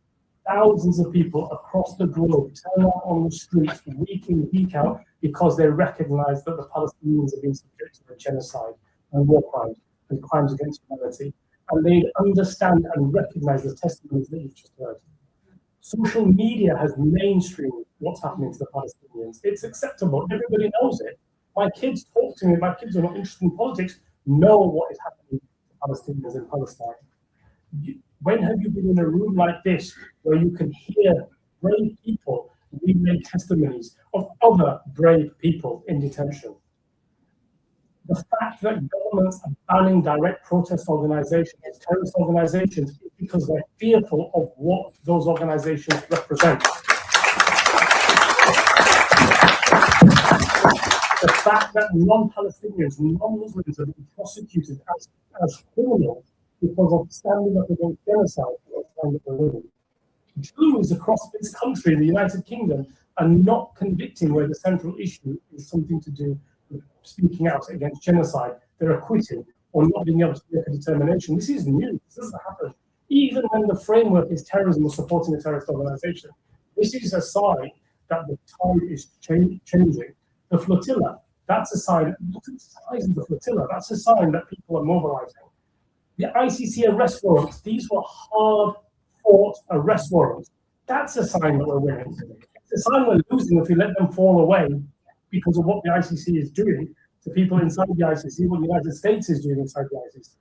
thousands of people across the globe turn out on the streets week in, week out, because they recognize that the Palestinians have been subjected to genocide and war crimes and crimes against humanity. And they understand and recognize the testimonies that you've just heard. Social media has mainstreamed what's happening to the Palestinians. It's acceptable. Everybody knows it. My kids talk to me. My kids are not interested in politics, know what is happening to Palestinians in Palestine. When have you been in a room like this where you can hear brave people relay testimonies of other brave people in detention? The fact that governments are banning direct protest organizations, terrorist organizations, is because they're fearful of what those organizations represent. The fact that non-Palestinians, non-Muslims have been prosecuted as criminals because of standing up against genocide or standing up for living. Jews across this country, the United Kingdom, are not convicting where the central issue is something to do with speaking out against genocide. They're acquitting or not being able to make a determination. This is new. This doesn't happen. Even when the framework is terrorism or supporting a terrorist organization, this is a sign that the tide is changing. The flotilla, that's a sign. Look at the size of the flotilla. That's a sign that people are mobilizing. The ICC arrest warrants, these were hard-fought arrest warrants. That's a sign that we're winning. It's a sign we're losing if we let them fall away because of what the ICC is doing to people inside the ICC, what the United States is doing inside the ICC.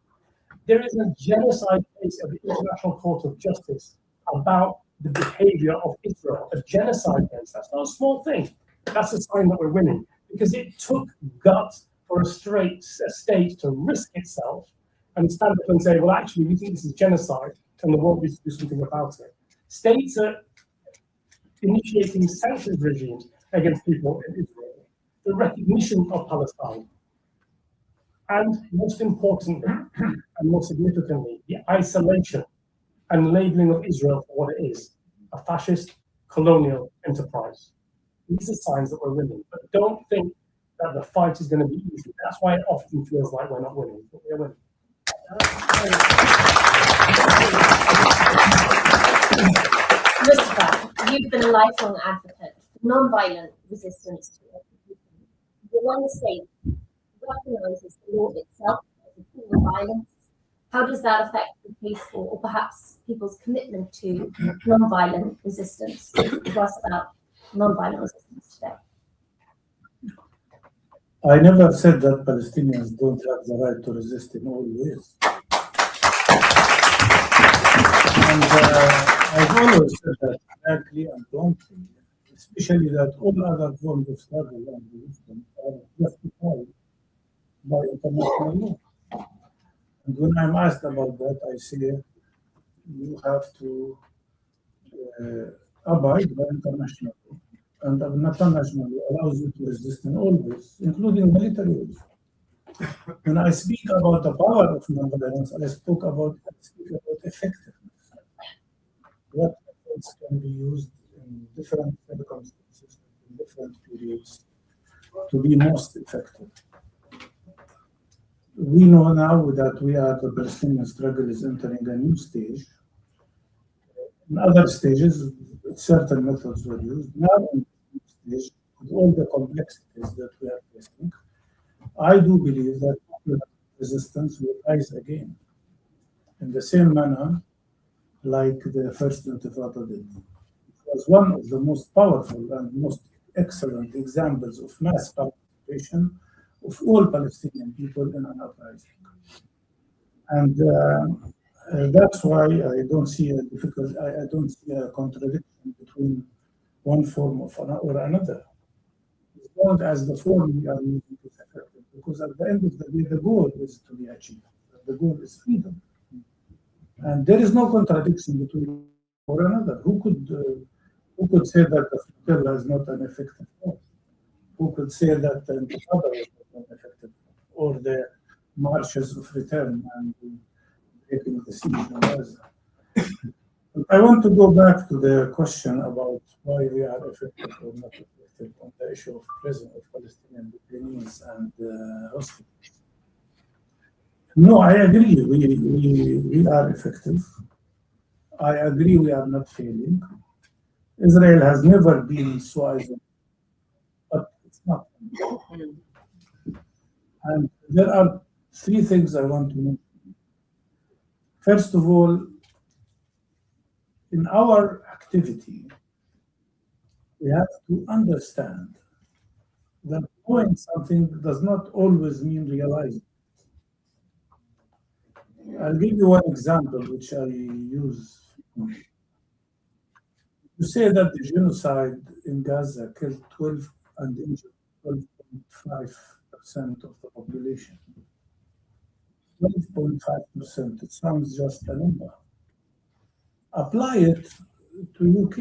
There is a genocide case at the International Court of Justice about the behavior of Israel, a genocide case. That's not a small thing. that's a sign that we're winning, because it took guts for a state to risk itself and stand up and say, well, actually, we think this is genocide, and the world needs to do something about it. States are initiating sanctions regimes against people in Israel, the recognition of Palestine, and most importantly, and more significantly, the isolation and labeling of Israel for what it is, a fascist colonial enterprise. These are signs that we're winning, but don't think that the fight is going to be easy. That's why it often feels like we're not winning, but we're winning. Mustafa, you've been a lifelong advocate for non-violent resistance to execution. The one state recognizes the law itself as a form of violence. How does that affect the peaceful, or perhaps people's commitment to non-violent resistance? To us about non-violent resistance today. I never said that Palestinians don't have the right to resist in all ways. And I've always said that frankly and bluntly, especially that all other forms of struggle and resistance are justified by international law. And when I'm asked about that, I say you have to abide by international law. And international law allows you to resist in all ways, including military ways. When I speak about the power of non-violence, I speak about effectiveness. What methods can be used in different circumstances, in different periods, to be most effective. We know now that the Palestinian struggle is entering a new stage. In other stages, certain methods were used. Now, in this new stage, with all the complexities that we are facing, I do believe that resistance will rise again in the same manner like the first Intifada did. It was one of the most powerful and most excellent examples of mass participation of all Palestinian people in an uprising. And that's why I don't see I don't see a contradiction between one form or another. As long as the form we are using is effective, because at the end of the day, the goal is to be achieved. The goal is freedom. And there is no contradiction between one or another. Who could say that the flotilla is not an effective force? Who could say that the Intifada is not an effective force? Or the marches of return and taking the siege in Gaza? I want to go back to the question about why we are effective or not effective on the issue of prison of Palestinian detainees and hostages. No, I agree. We are effective. I agree we are not failing. Israel has never been so isolated, but it's not. And there are three things I want to mention. First of all, in our activity, we have to understand that doing something does not always mean realizing. I'll give you one example which I use. You say that the genocide in Gaza killed 12 and injured 12.5% of the population. 12.5%, it sounds just a number. Apply it to UK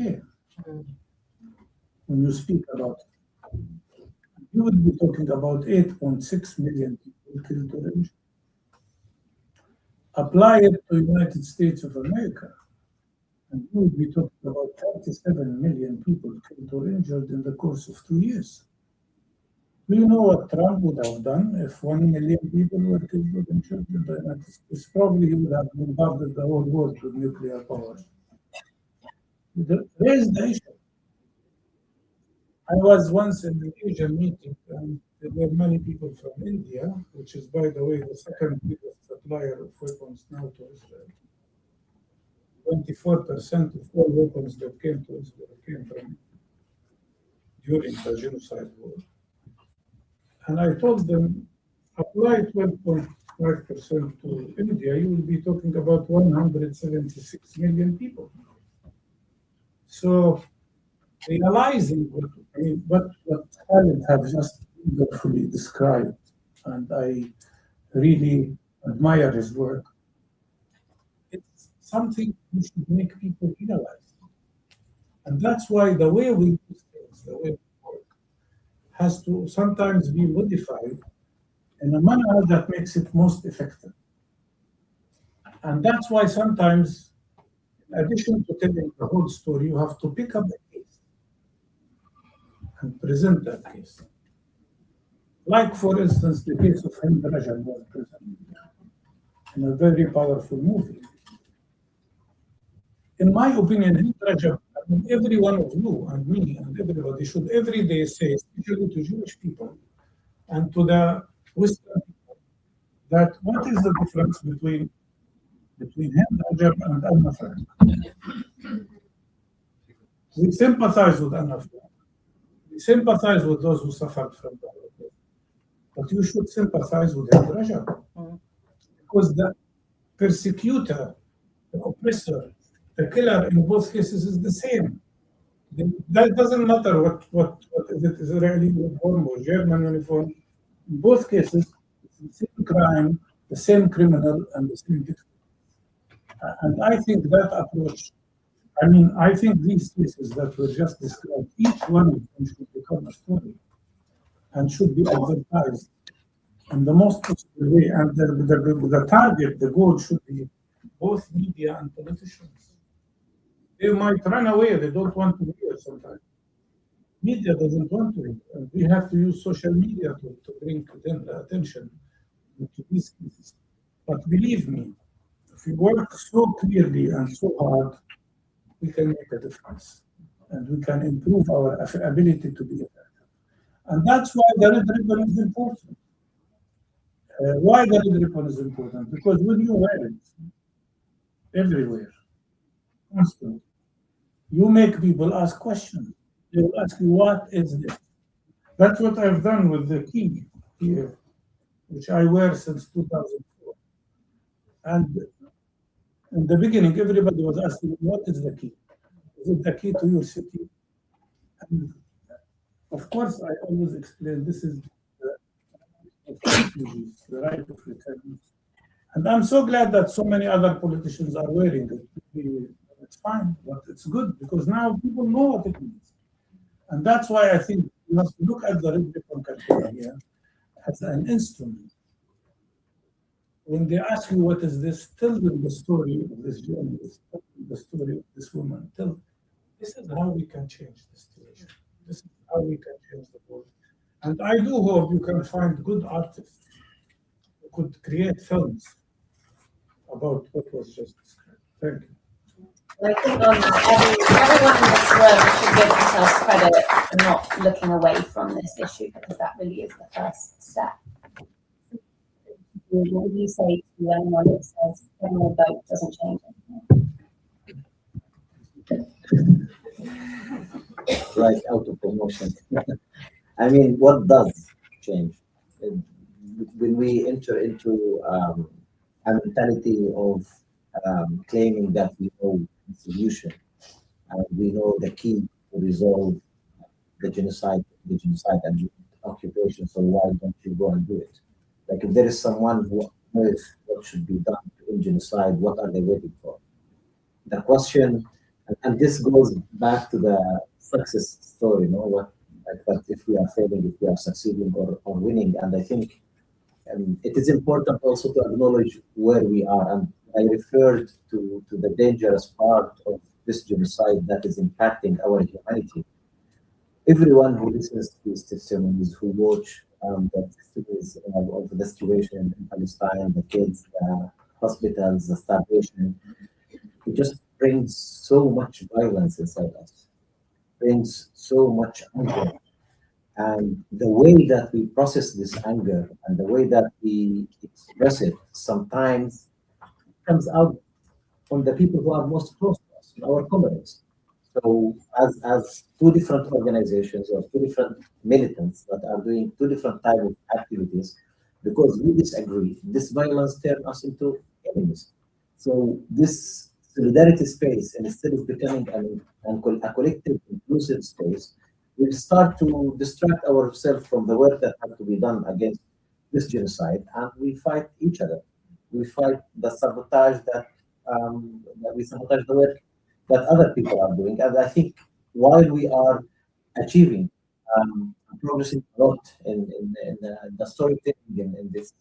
when you speak about it. You would be talking about 8.6 million people killed or injured. Apply it to United States of America, and you would be talking about 37 million people killed or injured in the course of 2 years. Do you know what Trump would have done if 1 million people were killed or injured in the United States? Probably he would have bombarded the whole world with nuclear power. Raise the issue. I was once in an Asian meeting, and there were many people from India, which is, by the way, the second biggest supplier of weapons now to Israel. 24% of all weapons that came to Israel came from India during the genocide war. And I told them, apply 12.5% to India, you will be talking about 176 million people. So realizing what Khalid have just wonderfully described, and I really admire his work. It's something we should make people realize. And that's why the way we do things, the way we work, has to sometimes be modified in a manner that makes it most effective. And that's why sometimes, in addition to telling the whole story, you have to pick up a case and present that case. Like, for instance, the case of Hind Rajab was presented in a very powerful movie. In my opinion, Hind Rajab, every one of you and me and everybody should every day say, especially to Jewish people and to the Western people, that what is the difference between Hind Rajab and Anna Frank? We sympathize with Anna Frank. We sympathize with those who suffered from the Holocaust. But you should sympathize with Hind Rajab. Because the persecutor, the oppressor, the killer in both cases is the same. That doesn't matter what is it, Israeli uniform or German uniform. In both cases, it's the same crime, the same criminal, and the same victim. And I think that approach, I think these cases that were just described, each one of them should become a story and should be advertised in the most possible way. And the target, the goal should be both media and politicians. They might run away, they don't want to hear sometimes. Media doesn't want to hear. And we have to use social media to bring to them the attention to these cases. But believe me, if we work so clearly and so hard, we can make a difference. And we can improve our ability to be effective. And that's why the red ribbon is important. Why the red ribbon is important? Because when you wear it everywhere, constantly, you make people ask questions. They will ask you, what is this? That's what I've done with the key here, which I wear since 2004. And in the beginning, everybody was asking, what is the key? Is it the key to your city? And of course, I always explain this is the right of refugees, the right of returnees. And I'm so glad that so many other politicians are wearing it. It's fine, but it's good because now people know what it means. And that's why I think you have to look at the red ribbon campaign here as an instrument. When they ask you what is this, tell them the story of this journalist, tell them the story of this woman. Tell this is how we can change the situation. This is how we can change the world. And I do hope you can find good artists who could create films about what was just described. Thank you. I think on everyone in this room should give themselves credit for not looking away from this issue, because that really is the first step. What would you say to anyone that says criminal vote doesn't change anything? Like auto promotion. What does change? When we enter into a mentality of claiming that we know the solution and we know the key to resolve the genocide and the occupation, so why don't you go and do it? Like, if there is someone who knows what should be done in genocide, what are they waiting for? The question, and this goes back to the success story, that if we are failing, if we are succeeding or winning. And I think it is important also to acknowledge where we are. And I referred to the dangerous part of this genocide that is impacting our humanity. Everyone who listens to these testimonies, who watch the testimonies of the situation in Palestine, the kids, the hospitals, the starvation, it just brings so much violence inside us, brings so much anger. And the way that we process this anger and the way that we express it sometimes comes out on the people who are most close to us, our comrades. So as two different organizations or two different militants that are doing two different types of activities, because we disagree, this violence turns us into enemies. So this solidarity space, and instead of becoming a collective, inclusive space, we start to distract ourselves from the work that has to be done against this genocide, and we fight each other. We fight the sabotage that we sabotage the work that other people are doing. And I think while we are achieving progressing a lot in the storytelling in this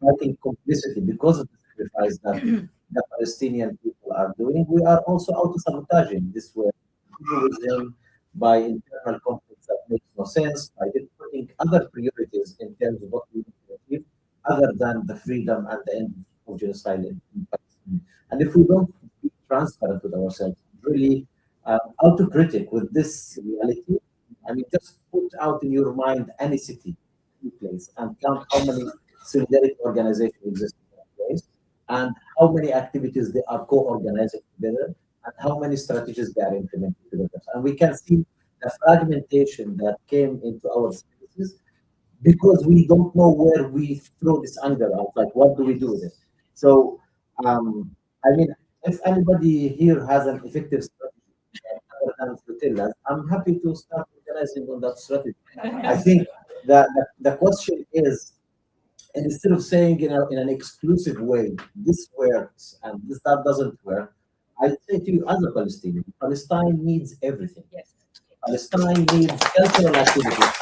fighting complicity because of the sacrifice that the Palestinian people are doing, we are also auto-sabotaging this work with them by internal conflicts that makes no sense, by putting other priorities in terms of what we need to achieve, other than the freedom and the end of genocide in Palestine. And if we don't be transparent with ourselves, really autocritic with this reality, I mean, just put out in your mind any city, any place, and count how many solidarity organizations exist in that place, and how many activities they are co-organizing together, and how many strategies they are implementing together. And we can see the fragmentation that came into our spaces because we don't know where we throw this anger out. Like, what do we do with it? So, I mean, if anybody here has an effective strategy other than to tell us, I'm happy to start organizing on that strategy. I think that the question is, instead of saying in an exclusive way, this works and that doesn't work, I say to you as a Palestinian, Palestine needs everything. Yes. Palestine needs cultural activities.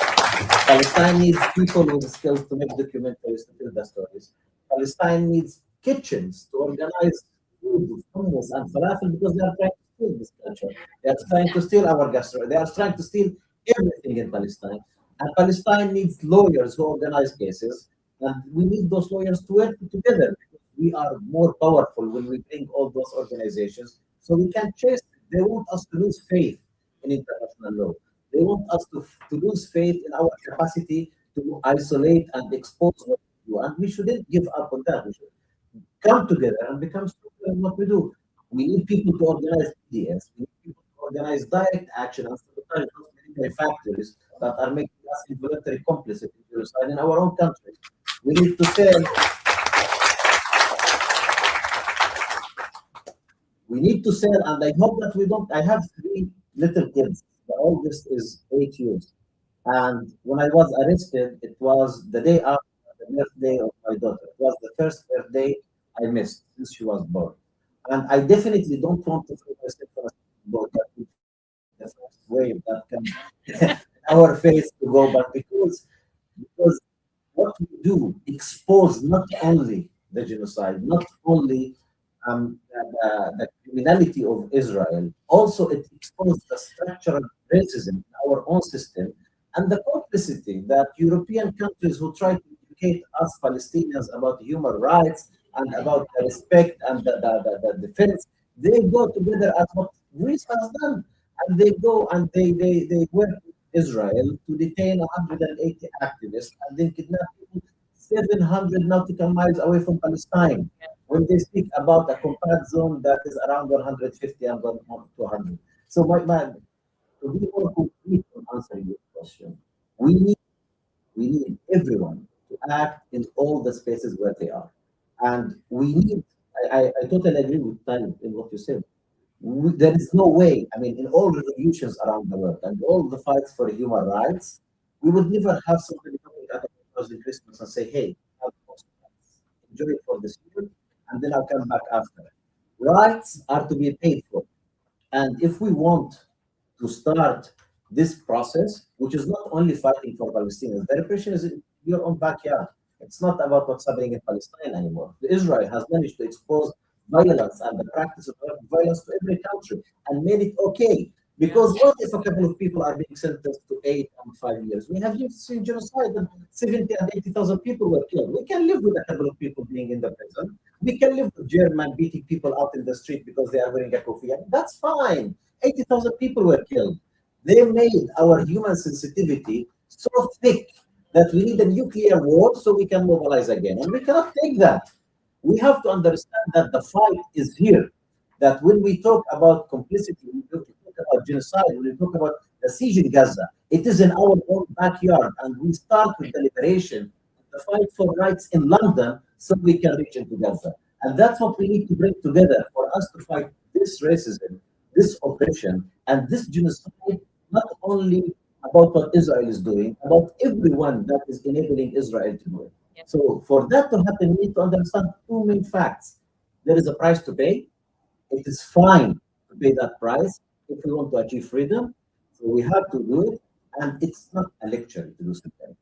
Palestine needs people with skills to make documentaries, to tell the stories. Palestine needs kitchens to organize food with hummus and falafel because they are trying to steal this culture. They are trying to steal our gastronomy. They are trying to steal everything in Palestine. And Palestine needs lawyers who organize cases. And we need those lawyers to work together. We are more powerful when we bring all those organizations. So we can chase. They want us to lose faith in international law. They want us to lose faith in our capacity to isolate and expose what we do. And we shouldn't give up on that. We should come together and become stronger in what we do. We need people to organize PDS. We need people to organize direct action and sabotage those military factories that are making us involuntary complicit in genocide in our own country. We need to sell. We need to sell, and I hope that we don't. I have 3 little kids. The oldest is 8 years. And when I was arrested, it was the day after the birthday of my daughter. It was the first birthday I missed since she was born. And I definitely don't want to throw myself on a boat that would the first wave that can our face to go, but because what we do expose not only the genocide, not only the criminality of Israel, also it exposes the structural racism in our own system and the complicity that European countries who try to educate us Palestinians about human rights and about the respect and the defense, they go together as what Greece has done. And they go and they work with Israel to detain 180 activists and then kidnap people 700 nautical miles away from Palestine. When they speak about a compact zone that is around 150 and 200. So to be more complete on answering your question, we need everyone to act in all the spaces where they are. And we need, I totally agree with Talib in what you said. There is no way, I mean, in all revolutions around the world and all the fights for human rights, we would never have somebody coming at us in Christmas and say, hey, enjoy it for this year, and then I'll come back after. Rights are to be paid for. And if we want to start this process, which is not only fighting for Palestinians, the repression is in your own backyard. It's not about what's happening in Palestine anymore. Israel has managed to expose violence and the practice of violence to every country and made it okay. Because what if a couple of people are being sentenced to 8 and 5 years? We have seen genocide and 70 and 80,000 people were killed. We can live with a couple of people being in the prison. We can live with German beating people out in the street because they are wearing a kufiya. That's fine. 80,000 people were killed. They made our human sensitivity so thick that we need a nuclear war so we can mobilize again. And we cannot take that. We have to understand that the fight is here. That when we talk about complicity, when we talk about genocide, when we talk about the siege in Gaza, it is in our own backyard. And we start with the liberation, the fight for rights in London so we can reach into Gaza. And that's what we need to bring together for us to fight this racism, this oppression, and this genocide, not only about what Israel is doing, about everyone that is enabling Israel to do it. Yes. So for that to happen, we need to understand two main facts. There is a price to pay. It is fine to pay that price if we want to achieve freedom. So we have to do it. And it's not a lecture to do something.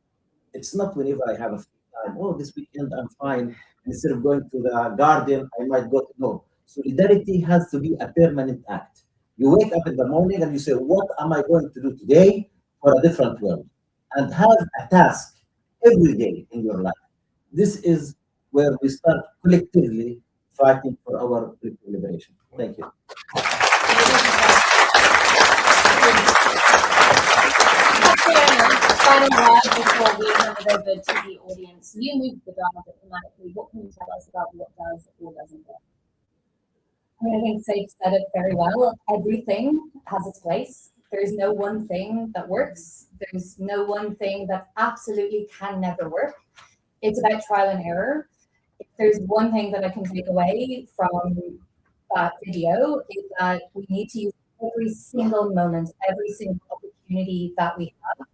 It's not whenever I have a free time, oh, this weekend I'm fine. Instead of going to the garden, I might go to, no. Solidarity has to be a permanent act. You wake up in the morning and you say, what am I going to do today for a different world? And have a task every day in your life. This is where we start collectively fighting for our collective liberation. Thank you. Final word before we hand it over to the audience. You moved the dial diplomatically. What can you tell us about what does or doesn't work? I think Saif said it very well. Everything has its place. There's no one thing that works. There's no one thing that absolutely can never work. It's about trial and error. If there's one thing that I can take away from that video, is that we need to use every single moment, every single opportunity that we have.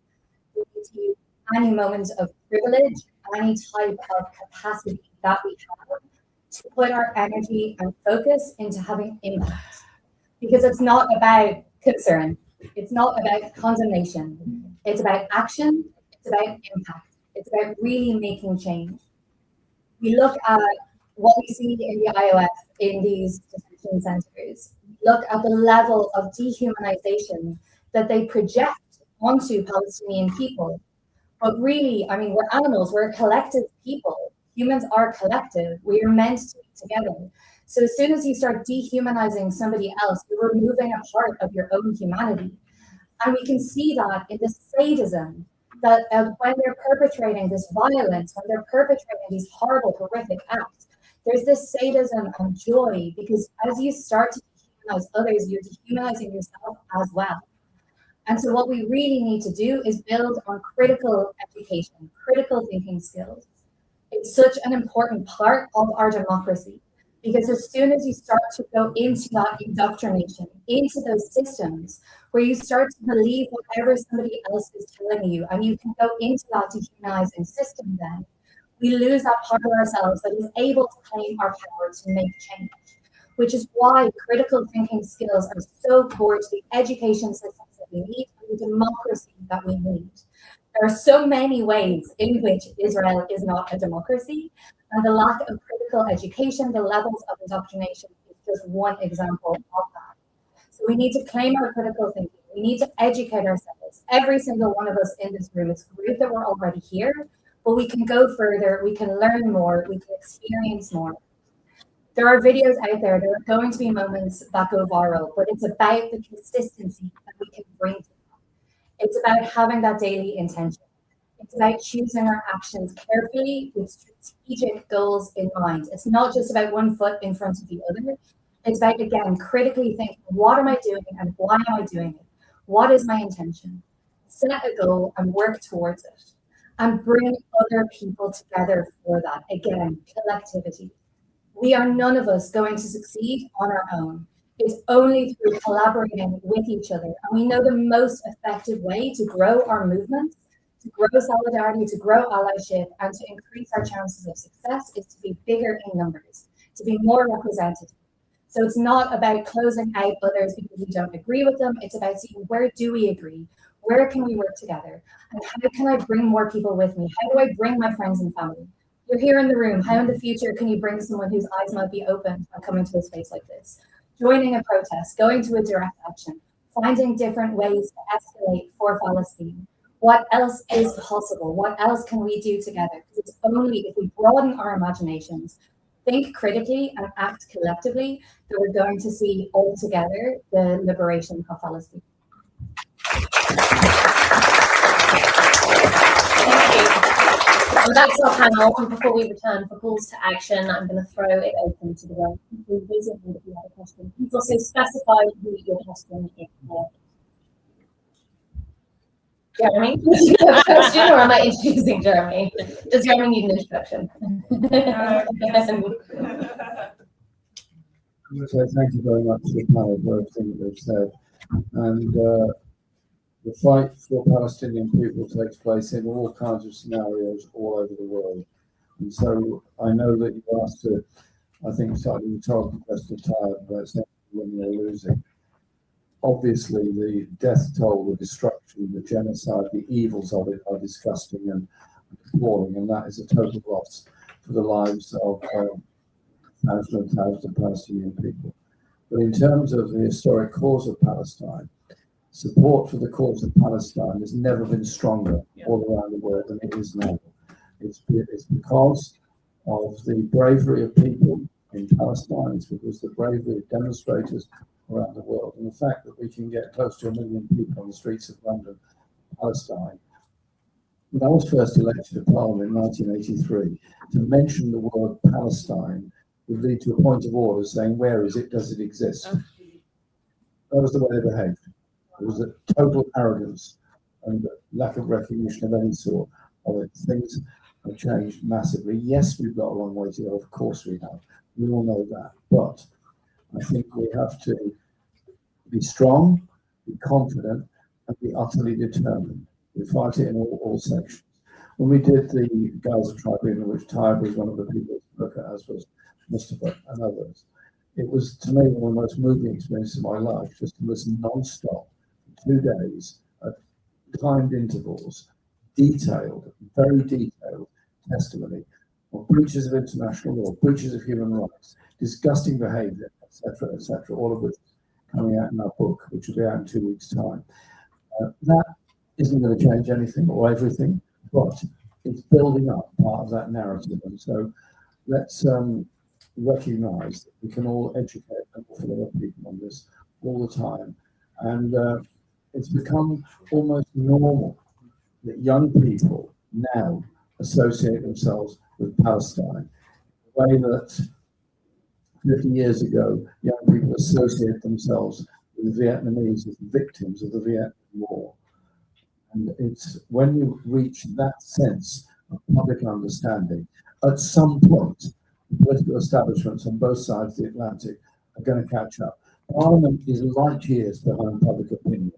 We need to use any moment of privilege, any type of capacity that we have to put our energy and focus into having impact. Because it's not about concern. It's not about condemnation. It's about action. It's about impact. It's about really making change. We look at what we see in the IOF in these detention centers. Look at the level of dehumanization that they project onto Palestinian people. But really, I mean, we're animals, we're a collective people. Humans are collective. We are meant to be together. So as soon as you start dehumanizing somebody else, you're removing a part of your own humanity. And we can see that in the sadism that when they're perpetrating this violence, when they're perpetrating these horrible, horrific acts, there's this sadism and joy, because as you start to dehumanize others, you're dehumanizing yourself as well. And so what we really need to do is build on critical education, critical thinking skills. It's such an important part of our democracy, because as soon as you start to go into that indoctrination, into those systems where you start to believe whatever somebody else is telling you, and you can go into that dehumanizing system, then we lose that part of ourselves that is able to claim our power to make change, which is why critical thinking skills are so core to the education systems that we need and the democracy that we need. There are so many ways in which Israel is not a democracy, and the lack of critical education, the levels of indoctrination is just one example of that. So we need to claim our critical thinking. We need to educate ourselves. Every single one of us in this room, it's great that we're already here, but we can go further, we can learn more, we can experience more. There are videos out there, there are going to be moments that go viral, but it's about the consistency that we can bring to them. It's about having that daily intention. It's about choosing our actions carefully with strategic goals in mind. It's not just about one foot in front of the other. It's about, again, critically thinking, what am I doing and why am I doing it? What is my intention? Set a goal and work towards it. And bring other people together for that. Again, collectivity. We are none of us going to succeed on our own. It's only through collaborating with each other. And we know the most effective way to grow our movement, to grow solidarity, to grow allyship, and to increase our chances of success is to be bigger in numbers, to be more representative. So it's not about closing out others because we don't agree with them. It's about seeing, where do we agree? Where can we work together? And how can I bring more people with me? How do I bring my friends and family? You're here in the room. How in the future can you bring someone whose eyes might be open and coming to a space like this? Joining a protest, going to a direct action, finding different ways to escalate for Palestine. What else is possible? What else can we do together? Because it's only if we broaden our imaginations, think critically and act collectively, that we're going to see all together the liberation of Palestine. Well, that's our panel. And before we return for calls to action, I'm going to throw it open to the room. Please raise your hand if you have a question. Please also specify who your question is for. Jeremy, do you have a question, or am I introducing Jeremy? Does Jeremy need an introduction? So thank you very much to the panel for everything that they've said. And the fight for Palestinian people takes place in all kinds of scenarios all over the world. And so I know that you asked to, I think, slightly rhetorical question about saying when they're losing. Obviously, the death toll, the destruction, the genocide, the evils of it are disgusting and appalling, and that is a total loss for the lives of thousands and thousands of Palestinian people. But in terms of the historic cause of Palestine, support for the cause of Palestine has never been stronger all around the world than it is now. It's because of the bravery of people in Palestine. It's because of the bravery of demonstrators around the world, and the fact that we can get close to 1 million people on the streets of London, Palestine. When I was first elected to Parliament in 1983, to mention the word Palestine would lead to a point of order saying, where is it? Does it exist? That was the way they behaved. It was a total arrogance and lack of recognition of any sort of it. Things have changed massively. Yes, we've got a long way to go. Of course we have. We all know that. But I think we have to be strong, be confident, and be utterly determined. We fight it in all sections. When we did the Gaza Tribunal, which Tyre was one of the people to look at, as was Mustafa and others, it was, to me, one of the most moving experiences of my life, just to listen non-stop for 2 days at timed intervals, detailed, very detailed testimony of breaches of international law, breaches of human rights, disgusting behaviour, etc., all of which is coming out in our book, which will be out in 2 weeks' time. That isn't going to change anything or everything, but it's building up part of that narrative. And so let's recognise that we can all educate an awful lot of people on this all the time. And it's become almost normal that young people now associate themselves with Palestine, the way that 50 years ago, young people associated themselves with the Vietnamese as victims of the Vietnam War. And it's when you reach that sense of public understanding, at some point, the political establishments on both sides of the Atlantic are going to catch up. Parliament is light years behind public opinion.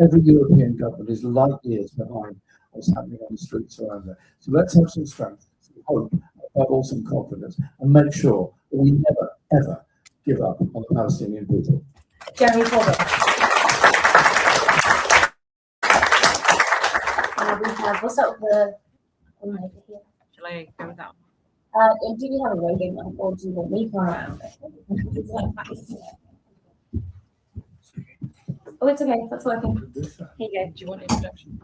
Every European government is light years behind what's happening on the streets around there. So let's have some strength, some hope, above all some confidence, and make sure that we never, ever give up on the Palestinian people. Jeremy Corbyn. We have, what's up with the one over here? Shall I go with that? Do you have a waving one, or do you want me to run around? Oh, it's okay, that's working. Here you go. Do you want introduction?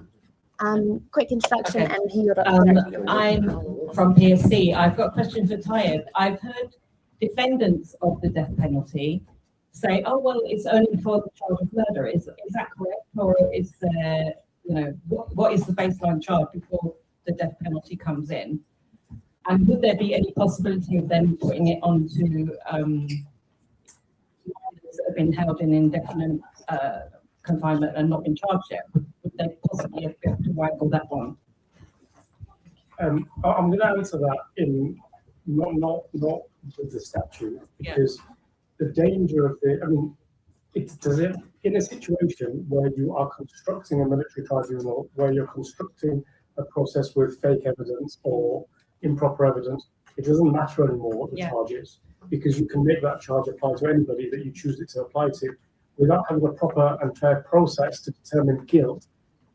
Quick introduction Okay. and who you're I'm from PSC. I've got a question for Tyre. I've heard defendants of the death penalty say, "Oh well, it's only for the charge of murder." Is that correct, or is there, what is the baseline charge before the death penalty comes in? And would there be any possibility of them putting it onto that have been held in indefinite confinement and not been charged yet? Would they possibly have to wrangle that one? I'm going to answer that in not with the statute, because the danger of in a situation where you are constructing a military tribunal, where you're constructing a process with fake evidence or improper evidence, it doesn't matter anymore what the charge is, because you can make that charge apply to anybody that you choose it to apply to, without having a proper and fair process to determine guilt.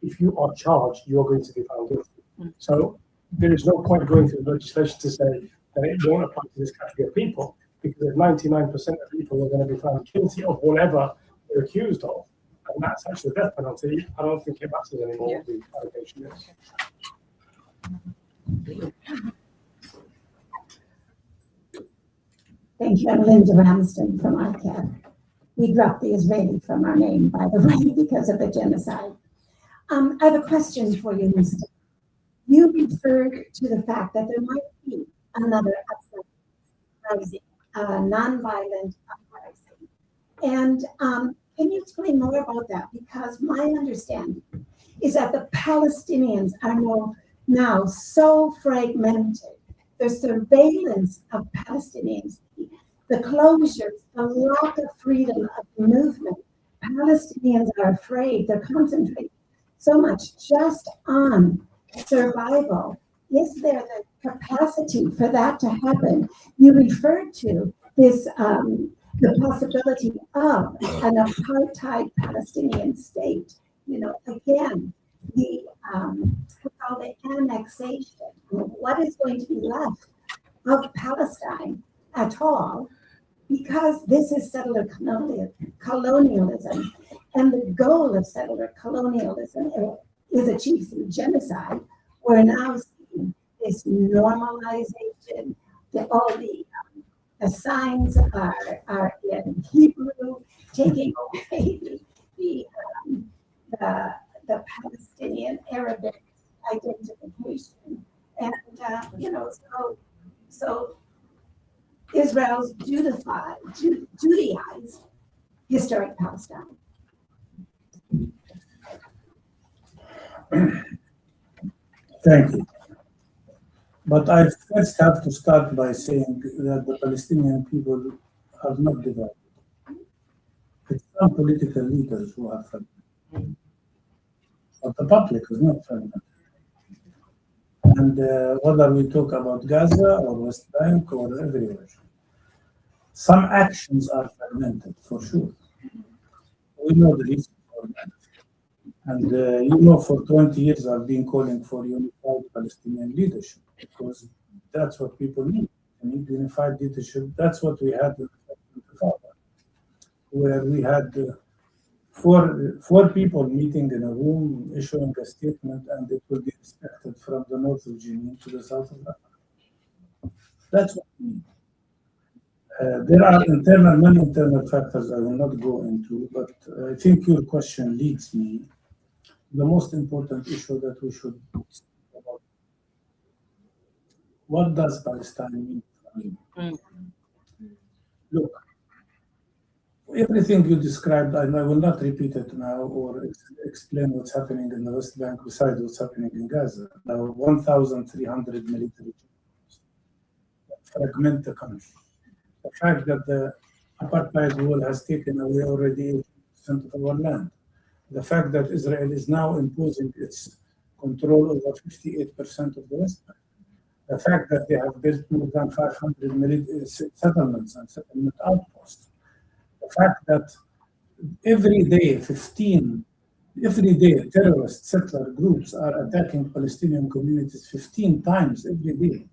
If you are charged, you are going to be found guilty. So there is no point going through the legislation to say that it won't apply to this category of people, because if 99% of people are going to be found guilty of whatever they're accused of, and that's actually the death penalty, I don't think it matters anymore what the allegation is. Thank you. I'm Linda Ramsden from ICAP. We dropped the Israeli from our name, by the way, because of the genocide. I have a question for you, Mr. You referred to the fact that there might be another uprising, non-violent uprising. And can you explain more about that? Because my understanding is that the Palestinians are now so fragmented. The surveillance of Palestinians, the closures, the lack of freedom of movement. Palestinians are afraid. They're concentrating so much just on survival. Is there the capacity for that to happen? You referred to this, the possibility of an apartheid Palestinian state. You know, again, the annexation. What is going to be left of Palestine at all? Because this is settler colonialism, and the goal of settler colonialism is achieved through genocide. We're now seeing this normalization. All the signs are in Hebrew, taking away the Palestinian Arabic identification, and you know, so Israel's Judaized historic Palestine. Thank you. But I first have to start by saying that the Palestinian people are not divided. It's some political leaders who are fragmented. But the public is not fragmented. And whether we talk about Gaza or West Bank or everywhere, some actions are fragmented for sure. We know the reason for that. And you know, for 20 years I've been calling for unified Palestinian leadership because that's what people need. They need unified leadership. That's what we had in the Father, where we had four people meeting in a room, issuing a statement, and it will be respected from the north of Jenin to the south of Rafah. That's what we need. There are many internal factors I will not go into, but I think your question leads me to the most important issue that we should speak about. What does Palestine mean for me? Look, everything you described, and I will not repeat it now or explain what's happening in the West Bank besides what's happening in Gaza. Now, 1,300 military troops fragment the country. The fact that the apartheid rule has taken away already 80% of our land. The fact that Israel is now imposing its control over 58% of the West Bank. The fact that they have built more than 500 settlements and settlement outposts. The fact that every day terrorist settler groups are attacking Palestinian communities 15 times every day,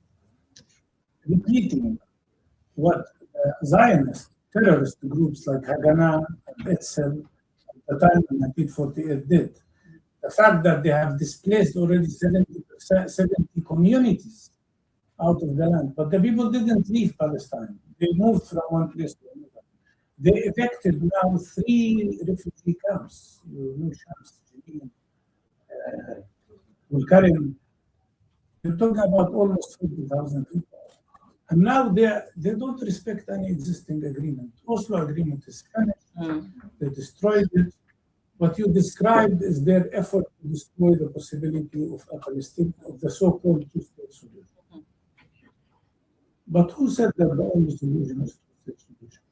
repeating what Zionist terrorist groups like Haganah and Etzel at the time in 1948 did. The fact that they have displaced already 70 communities out of the land, but the people didn't leave Palestine. They moved from one place to another. They evicted now 3 refugee camps, Karim. You're talking about almost 50,000 people. And now they don't respect any existing agreement. Oslo agreement is finished. They destroyed it. What you described is their effort to destroy the possibility of a Palestine, of the so-called two-state solution. But who said that the only solution is two-state solution?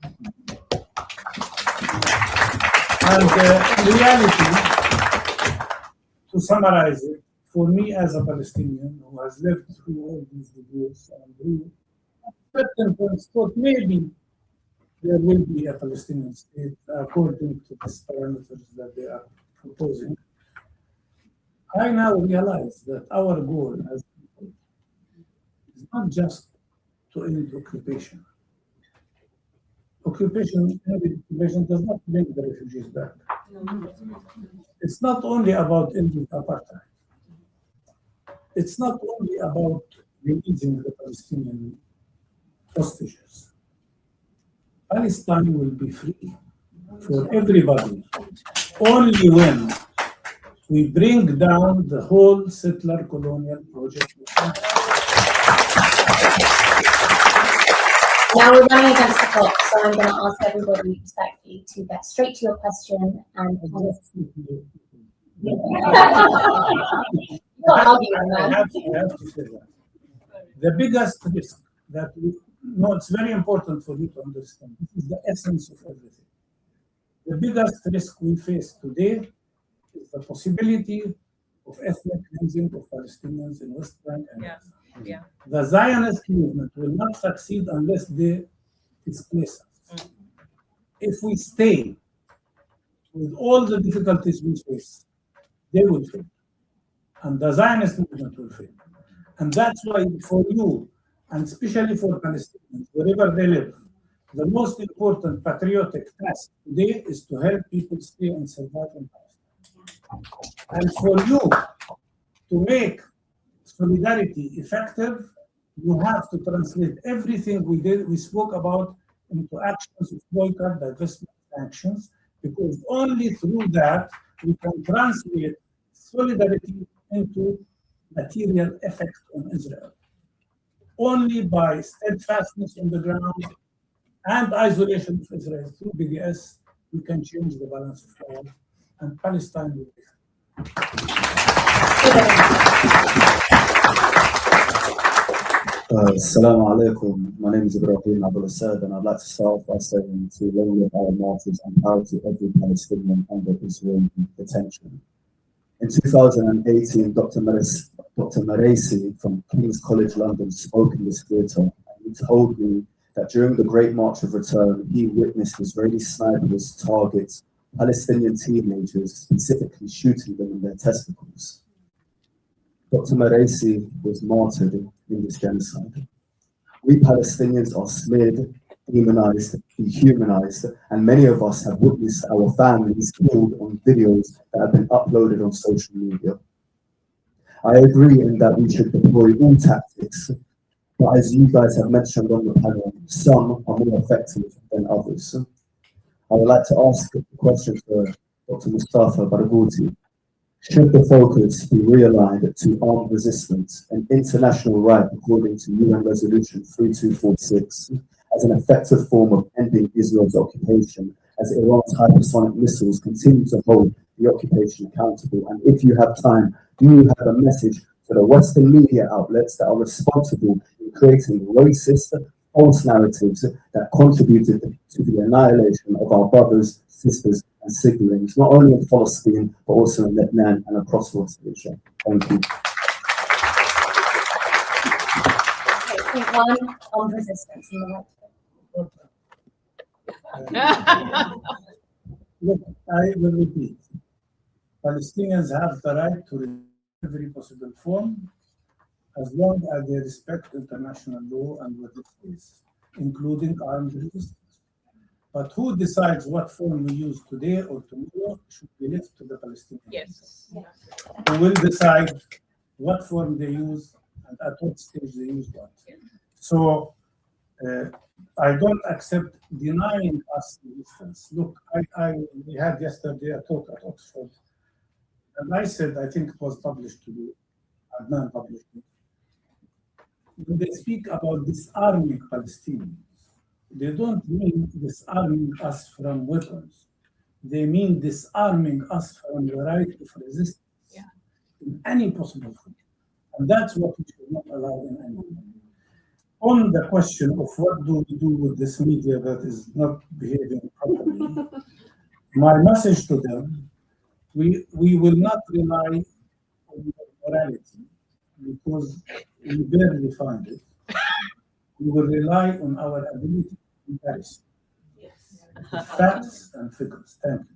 And in reality, to summarize it, for me as a Palestinian who has lived through all these debates and who at certain points thought maybe there will be a Palestinian state according to these parameters that they are proposing, I now realize that our goal as people is not just to end occupation. Occupation does not bring the refugees back. It's not only about ending apartheid. It's not only about releasing the Palestinian hostages. Palestine will be free for everybody only when we bring down the whole settler colonial project. Now we're running against the clock, so I'm going to ask everybody respectfully to get straight to your question and I have to say that. The biggest risk that no, it's very important for you to understand. This is the essence of everything. The biggest risk we face today is the possibility of ethnic cleansing of Palestinians in West Bank and Gaza. Yeah. The Zionist movement will not succeed unless they displace us. If we stay with all the difficulties we face, they will fail. And the Zionist movement will fail. And that's why for you, and especially for Palestinians, wherever they live, the most important patriotic task today is to help people stay and survive in Palestine. And for you to make solidarity effective, you have to translate everything we spoke about into actions of boycott, divestment, sanctions, because only through that we can translate solidarity into material effect on Israel. Only by steadfastness on the ground and isolation of Israel through BDS, we can change the balance of power, and Palestine will be free. Assalamu alaikum. My name is Ibrahim Abdul Assad, and I'd like to start off by saying to long live our martyrs and power to every Palestinian under Israeli detention. In 2018, Dr. Maraisi from King's College London spoke in this theatre, and he told me that during the Great March of Return, he witnessed Israeli snipers target Palestinian teenagers, specifically shooting them in their testicles. Dr. Maraisi was martyred in this genocide. We Palestinians are smeared, demonized, dehumanized, and many of us have witnessed our families killed on videos that have been uploaded on social media. I agree in that we should deploy all tactics, but as you guys have mentioned on the panel, some are more effective than others. I would like to ask a question for Dr. Mustafa Barghouti. Should the focus be realigned to armed resistance, an international right according to UN Resolution 3246, as an effective form of ending Israel's occupation, as Iran's hypersonic missiles continue to hold the occupation accountable? And if you have time, do you have a message for the Western media outlets that are responsible in creating racist, false narratives that contributed to the annihilation of our brothers, sisters, and siblings, not only in Palestine, but also in Lebanon and across West Asia? Thank you. Okay, point one on resistance. Look, I will repeat. Palestinians have the right to resist every possible form, as long as they respect international law and what it is, including armed resistance. But who decides what form we use today or tomorrow should be left to the Palestinians. Yes. Who will decide what form they use and at what stage they use what. So I don't accept denying us resistance. Look, we had yesterday a talk at Oxford, and I said, I think it was published today, Adnan published it. When they speak about disarming Palestinians, they don't mean disarming us from weapons. They mean disarming us from the right of resistance in any possible form. And that's what we should not allow in any way. On the question of what do we do with this media that is not behaving properly, my message to them, we will not rely on morality because we barely find it. We will rely on our ability to comparison. Yes. Facts and figures. Thank you.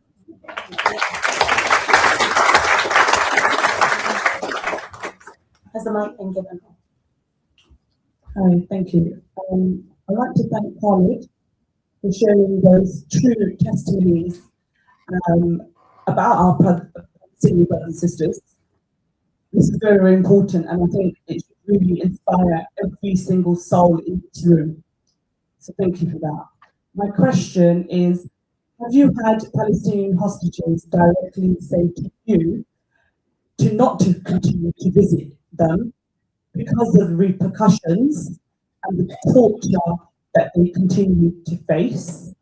Has the mic been given? Hi, thank you. I'd like to thank Khalid for sharing those true testimonies about our Palestinian brothers and sisters. This is very, very important, and I think it should really inspire every single soul in this room. So thank you for that. My question is, have you had Palestinian hostages directly say to you not to continue to visit them because of the repercussions and the torture that they continue to face?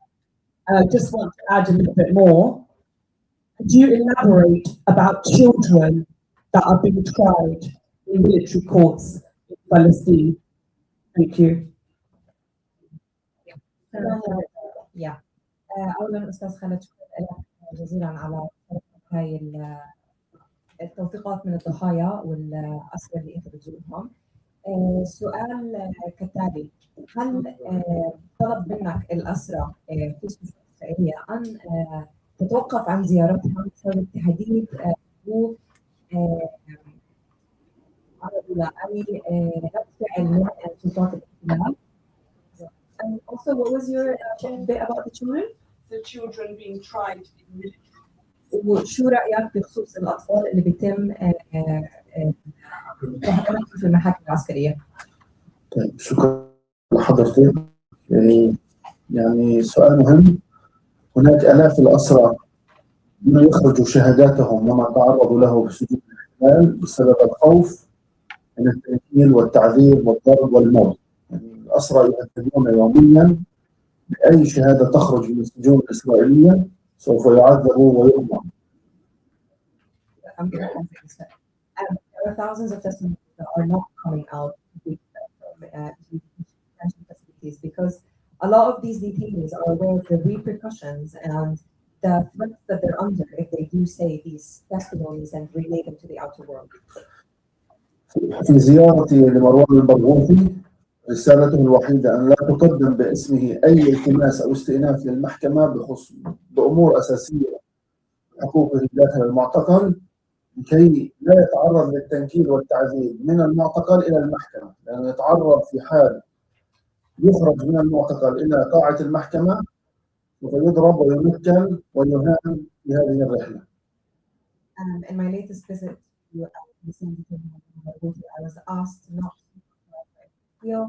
And I just want to add a little bit more. Could you elaborate about children that are being tried in military courts in Palestine? Thank you. اولا استاذ خالد شكرا لك جزيلا على هاي التوثيقات من الضحايا والاسرى اللي انت بتزورهم. سؤال كالتالي: هل طلب منك الاسرى في السجون الاسرائيليه ان تتوقف عن زيارتهم بسبب التهديد او اي رد فعل من سلطات الاحتلال؟ And also, what was your bit about the children? The children being tried in military. وشو رأيك بخصوص الأطفال اللي بيتم محاكمتهم في المحاكم العسكرية؟ طيب شكرا لحضرتك. يعني سؤال مهم. هناك آلاف الأسرى من يخرجوا شهاداتهم وما تعرضوا له في سجون الاحتلال بسبب الخوف من التنكيل والتعذيب والضرب والموت. يعني الأسرى يهددون يوميا بأي شهادة تخرج من السجون الإسرائيلية سوف يعذبوا ويؤمر. There are thousands of testimonies that are not coming out from detention facilities because a lot of these detainees are aware of the repercussions and the threats that they're under if they do say these testimonies and relay them to the outer world. في زيارتي لمروان البرغوثي رسالته الوحيدة أن لا تقدم باسمه أي التماس أو استئناف للمحكمة بأمور أساسية حقوقه داخل المعتقل لكي لا يتعرض للتنكيل والتعذيب من المعتقل إلى المحكمة، لأنه يتعرض في حال يخرج من المعتقل إلى قاعة المحكمة ويضرب وينكل ويهان في هذه الرحلة. In my latest visit to the same detainee, I was asked not to appeal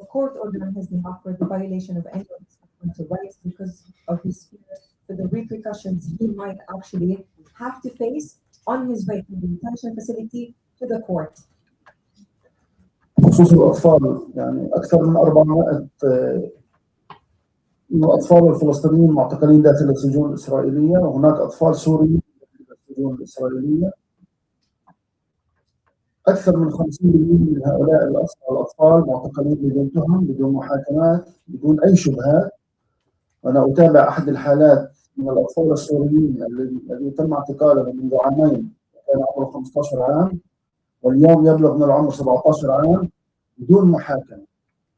a court order on his behalf for the violation of any of his fundamental rights because of his fear for the repercussions he might actually have to face on his way from the detention facility to the court. بخصوص الأطفال يعني أكثر من 400 من الأطفال الفلسطينيين معتقلين داخل السجون الإسرائيلية، وهناك أطفال سوريين داخل السجون الإسرائيلية. أكثر من 50% من هؤلاء الأطفال معتقلين بدون تهم، بدون محاكمات، بدون أي شبهات. أنا أتابع أحد الحالات من الأطفال السوريين الذي تم اعتقالهم منذ عامين، كان عمره 15 عام واليوم يبلغ من العمر 17 عام بدون محاكمة،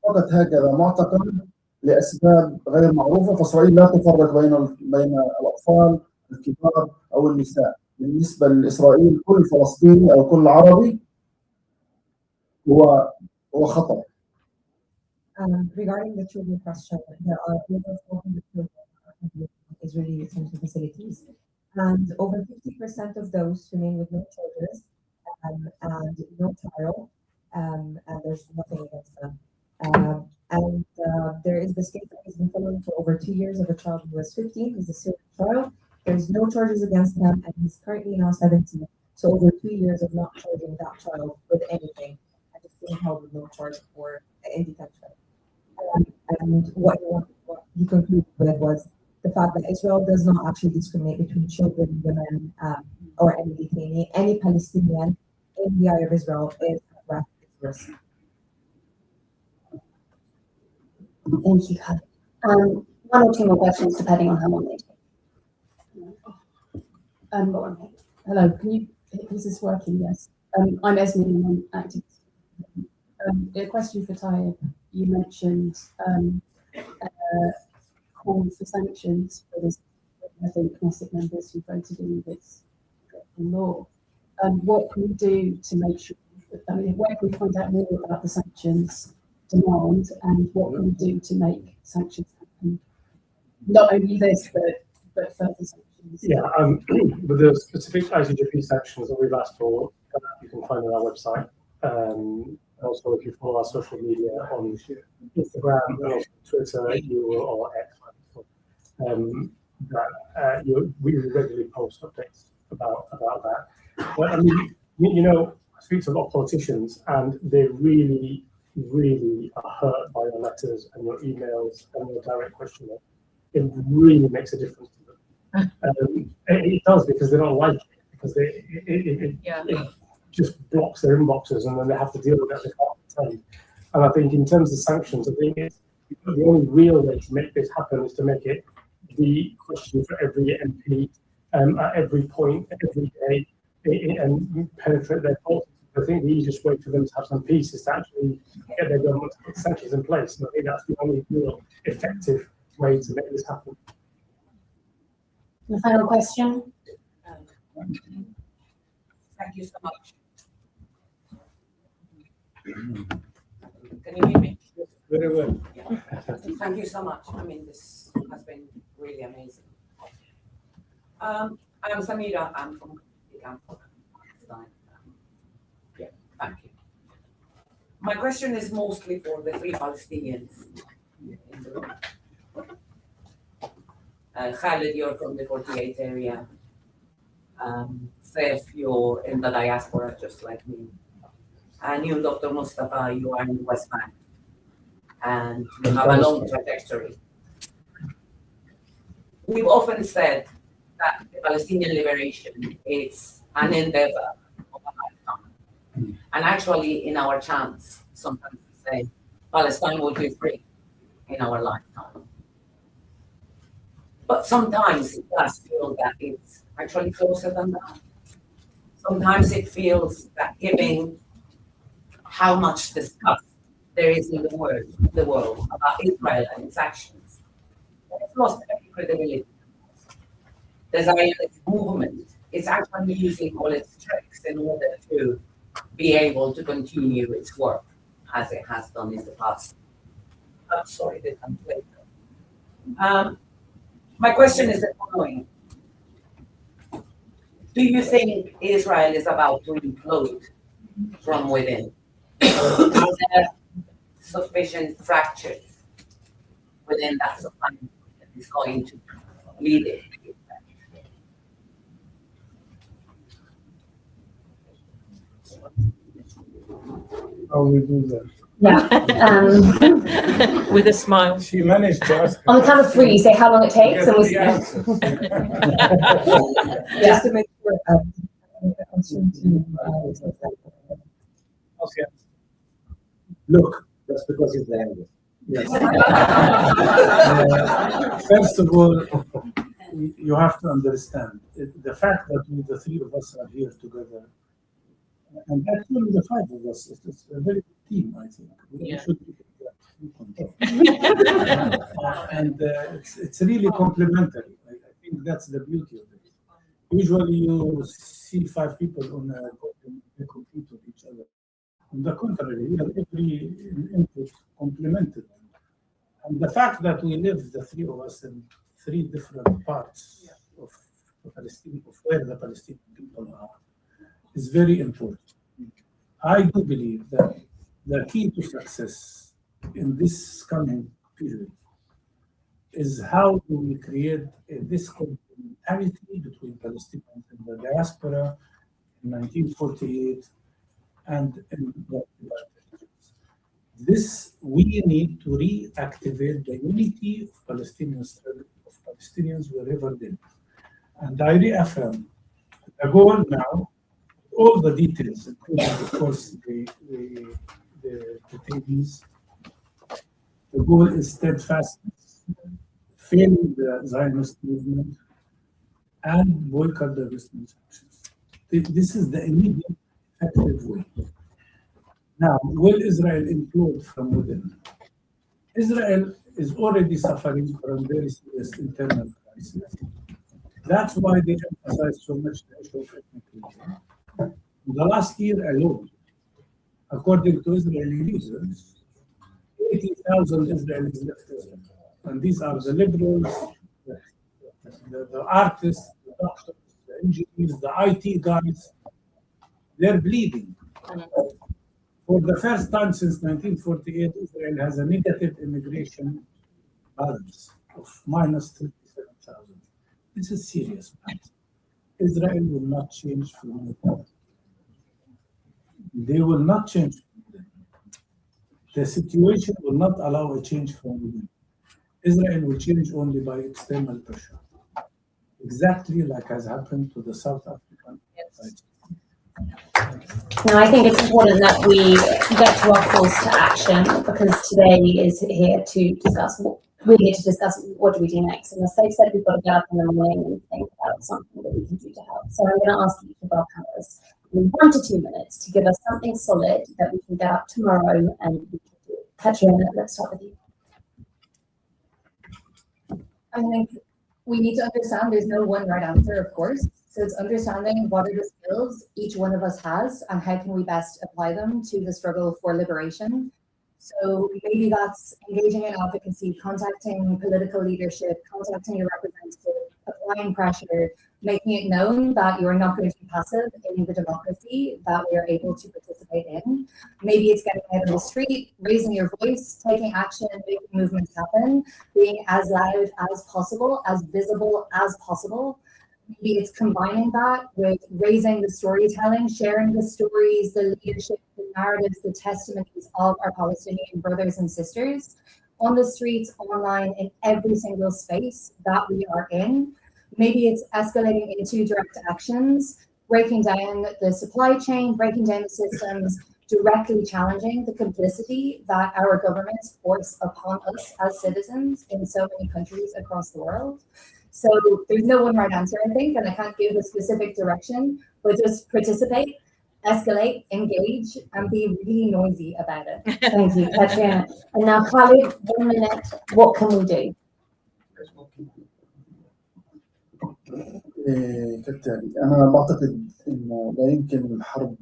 فقط هكذا معتقل لأسباب غير معروفة. فإسرائيل لا تفرق بين الأطفال الكبار أو النساء. بالنسبة لإسرائيل كل فلسطيني أو كل عربي هو خطر. Regarding the children question, there are over 400 children in Israeli detention facilities, and over 50% of those remain with no charges and no trial, and there's nothing against them. There is this case that has been following for over 2 years of a child who was 15. He's a serious trial. There's no charges against him, and he's currently now 17. So over 2 years of not charging that child with anything, and just being held with no charge for in detention. And what he concluded with was the fact that Israel does not actually discriminate between children, women, or any detainee. Any Palestinian in the eye of Israel is a threat to risk. Thank you, Khaled. One or two more questions, depending on how long they take. Hello, is this working? Yes. I'm Esme, and I'm activist. A question for Tayyip. You mentioned calls for sanctions for this, I think, Knesset members who voted in this law. What can we do to make sure, where can we find out more about the sanctions demand, and what can we do to make sanctions happen? Not only this, but further sanctions. Yeah, with the specific ICJP sanctions that we've asked for, you can find on our website. Also, if you follow our social media on Instagram and also Twitter, or X, we regularly post updates about that. But I mean, I speak to a lot of politicians, and they really are hurt by your letters and your emails and your direct questionnaire. It really makes a difference to them. It does, because they don't like it, because it just blocks their inboxes, and then they have to deal with it. They can't pretend. And I think in terms of sanctions, I think the only real way to make this happen is to make it the question for every MP at every point, every day, and penetrate their politics. I think the easiest way for them to have some peace is to actually get their government to put sanctions in place. And I think that's the only real effective way to make this happen. The final question. Thank you so much. Can you hear me? Very well. Yeah. Thank you so much. I mean, this has been really amazing. I'm Samira. I'm from Pakistan. Yeah, thank you. My question is mostly for the 3 Palestinians in the room. Khalid, you're from the 48 area. Saif, you're in the diaspora just like me. And you, Dr. Mustafa, you are in the West Bank. And you have a long trajectory. We've often said that the Palestinian liberation is an endeavor of a lifetime. And actually, in our chants, sometimes we say, Palestine will be free in our lifetime. But sometimes it does feel that it's actually closer than that. Sometimes it feels that given how much disgust there is in the world about Israel and its actions, it's lost every credibility. The Zionist movement is actually using all its tricks in order to be able to continue its work as it has done in the past. I'm sorry, the translator. My question is the following. Do you think Israel is about to implode from within? Are there sufficient fractures within that society that is going to lead it? How we do that? Yeah. With a smile. She managed to ask. On the count of 3, say how long it takes. And we Just to make sure, the answer to Okay. Look, that's because he's the youngest. Yes. First of all, you have to understand the fact that we, the 3 of us, are here together, and actually the 5 of us, it's a very good team, I think. We should be and it's really complementary. I think that's the beauty of it. Usually you see 5 people on a podium, they compete with each other. On the contrary, we have every input complemented. And the fact that we live, the 3 of us, in 3 different parts of Palestine, of where the Palestinian people are, is very important. I do believe that the key to success in this coming period is how do we create this complementarity between Palestinians and the diaspora in 1948 and in the this, we need to reactivate the unity of Palestinian struggle, of Palestinians wherever they live. And I reaffirm the goal now, all the details, including, of course, the detainees. The goal is steadfastness, failing the Zionist movement, and boycott the Western sanctions. This is the immediate, effective way. Now, will Israel implode from within? Israel is already suffering from very serious internal crisis. That's why they emphasize so much the issue of ethnic cleansing. In the last year alone, according to Israeli users, 80,000 Israelis left Israel. And these are the liberals, the artists, the doctors, the engineers, the IT guys. They're bleeding. For the first time since 1948, Israel has a negative immigration balance of minus 37,000. This is serious. Israel will not change from within. They will not change from within. The situation will not allow a change from within. Israel will change only by external pressure. Exactly like has happened to the South African side. Now, I think it's important that we get to our calls to action, because today is here to discuss what do we do next. And as Saif said, we've got to get up in the morning and think about something that we can do to help. So I'm going to ask each of our panelists in 1 to 2 minutes to give us something solid that we can get up tomorrow and we can do. Katrina, let's start with you. I think we need to understand there's no one right answer, of course. So it's understanding what are the skills each one of us has and how can we best apply them to the struggle for liberation. So maybe that's engaging in advocacy, contacting political leadership, contacting your representative, applying pressure, making it known that you're not going to be passive in the democracy that we are able to participate in. Maybe it's getting out on the street, raising your voice, taking action, making movements happen, being as loud as possible, as visible as possible. Maybe it's combining that with raising the storytelling, sharing the stories, the leadership, the narratives, the testimonies of our Palestinian brothers and sisters on the streets, online, in every single space that we are in. Maybe it's escalating into direct actions, breaking down the supply chain, breaking down the systems, directly challenging the complicity that our governments force upon us as citizens in so many countries across the world. So there's no one right answer, I think, and I can't give a specific direction, but just participate, escalate, engage, and be really noisy about it. Thank you, Katrina. And now, Khalid, 1 minute, what can we do? كالتالي أنا بعتقد إنه لا يمكن الحرب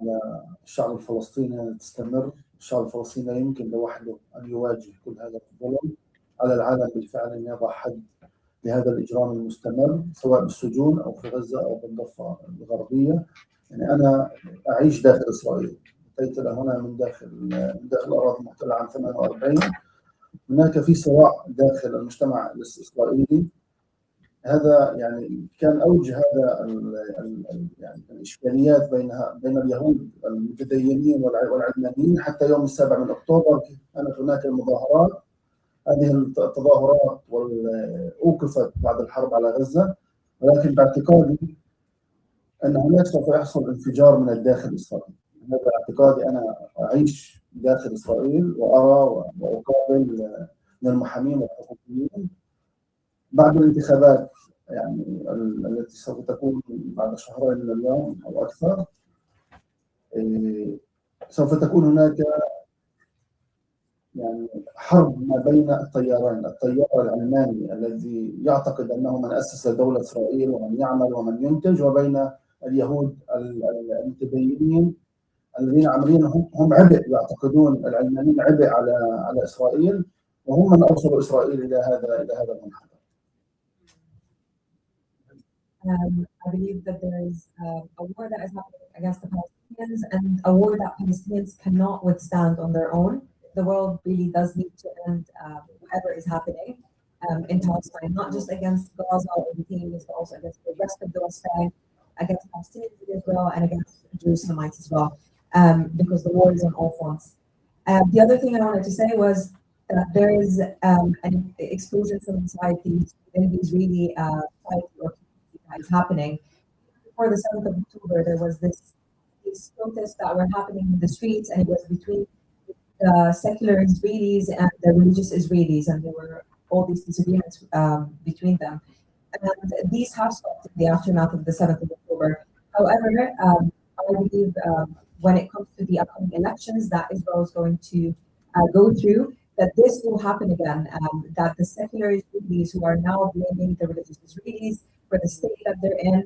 على الشعب الفلسطيني أن تستمر. الشعب الفلسطيني لا يمكن لوحده أن يواجه كل هذا الظلم. على العالم بالفعل أن يضع حد لهذا الإجرام المستمر سواء بالسجون أو في غزة أو بالضفة الغربية. يعني أنا أعيش داخل إسرائيل، أتيت هنا من داخل الأراضي المحتلة عام 48. هناك في صراع داخل المجتمع الإسرائيلي. هذا يعني كان أوج هذا يعني الإشكاليات بين اليهود المتدينين والعلمانيين حتى يوم 7 أكتوبر. كانت هناك المظاهرات. هذه التظاهرات أوقفت بعد الحرب على غزة، ولكن باعتقادي أن هناك سوف يحصل انفجار من الداخل الإسرائيلي. هذا اعتقادي. أنا أعيش داخل إسرائيل وأرى وأقابل من المحامين والحقوقيين بعد الانتخابات يعني التي سوف تكون بعد شهرين من اليوم أو أكثر. سوف تكون هناك يعني حرب ما بين التيارين، التيار العلماني الذي يعتقد أنه من أسس دولة إسرائيل ومن يعمل ومن ينتج، وبين اليهود المتدينين الذين عمليا هم عبء، يعتقدون العلمانيين عبء على إسرائيل، وهم من أوصلوا إسرائيل إلى هذا المنحدر. I believe that there is a war that is happening against the Palestinians, and a war that Palestinians cannot withstand on their own. The world really does need to end whatever is happening in Palestine, not just against Gaza or detainees, but also against the rest of the West Bank, against Palestinians in Israel, and against Jerusalemites as well, because the war is on all fronts. The other thing I wanted to say was that there is an explosion from inside these Israeli society or community that is happening. Before the 7th of October, there was these protests that were happening in the streets, and it was between the secular Israelis and the religious Israelis, and there were all these disagreements between them. And these have stopped in the aftermath of the 7th of October. However, I believe when it comes to the upcoming elections that Israel is going to go through, that this will happen again, that the secular Israelis who are now blaming the religious Israelis for the state that they're in,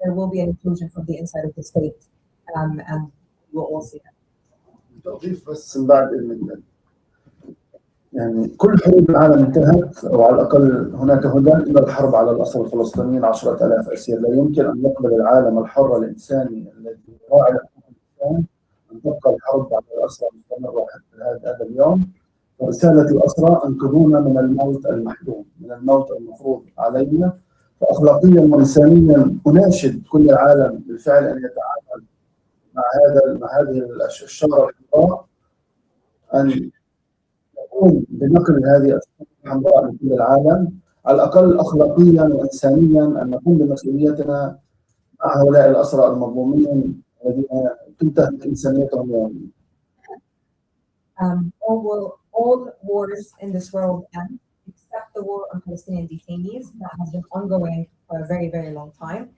there will be an inclusion from the inside of the state, and we'll all see that. تضيف بس من بعد يعني كل حروب العالم انتهت، او على الاقل هناك هدى الى الحرب على الاسرى الفلسطينيين 10,000 اسير. لا يمكن ان يقبل العالم الحر الانساني الذي يراعي حقوق الانسان ان تبقى الحرب على الاسرى مستمره حتى هذا اليوم. ورساله الاسرى انقذونا من الموت المحتوم، من الموت المفروض علينا. فاخلاقيا وانسانيا اناشد كل العالم بالفعل ان يتعامل مع هذه الشارة الحمراء، أن يقوم بنقل هذه الشارة الحمراء لكل العالم، على الأقل أخلاقيا وإنسانيا، أن نقوم بمسؤوليتنا مع هؤلاء الأسرى المظلومين تنتهي الإنسانية عموما. All wars in this world end, except the war on Palestinian detainees that has been ongoing for a very, very long time.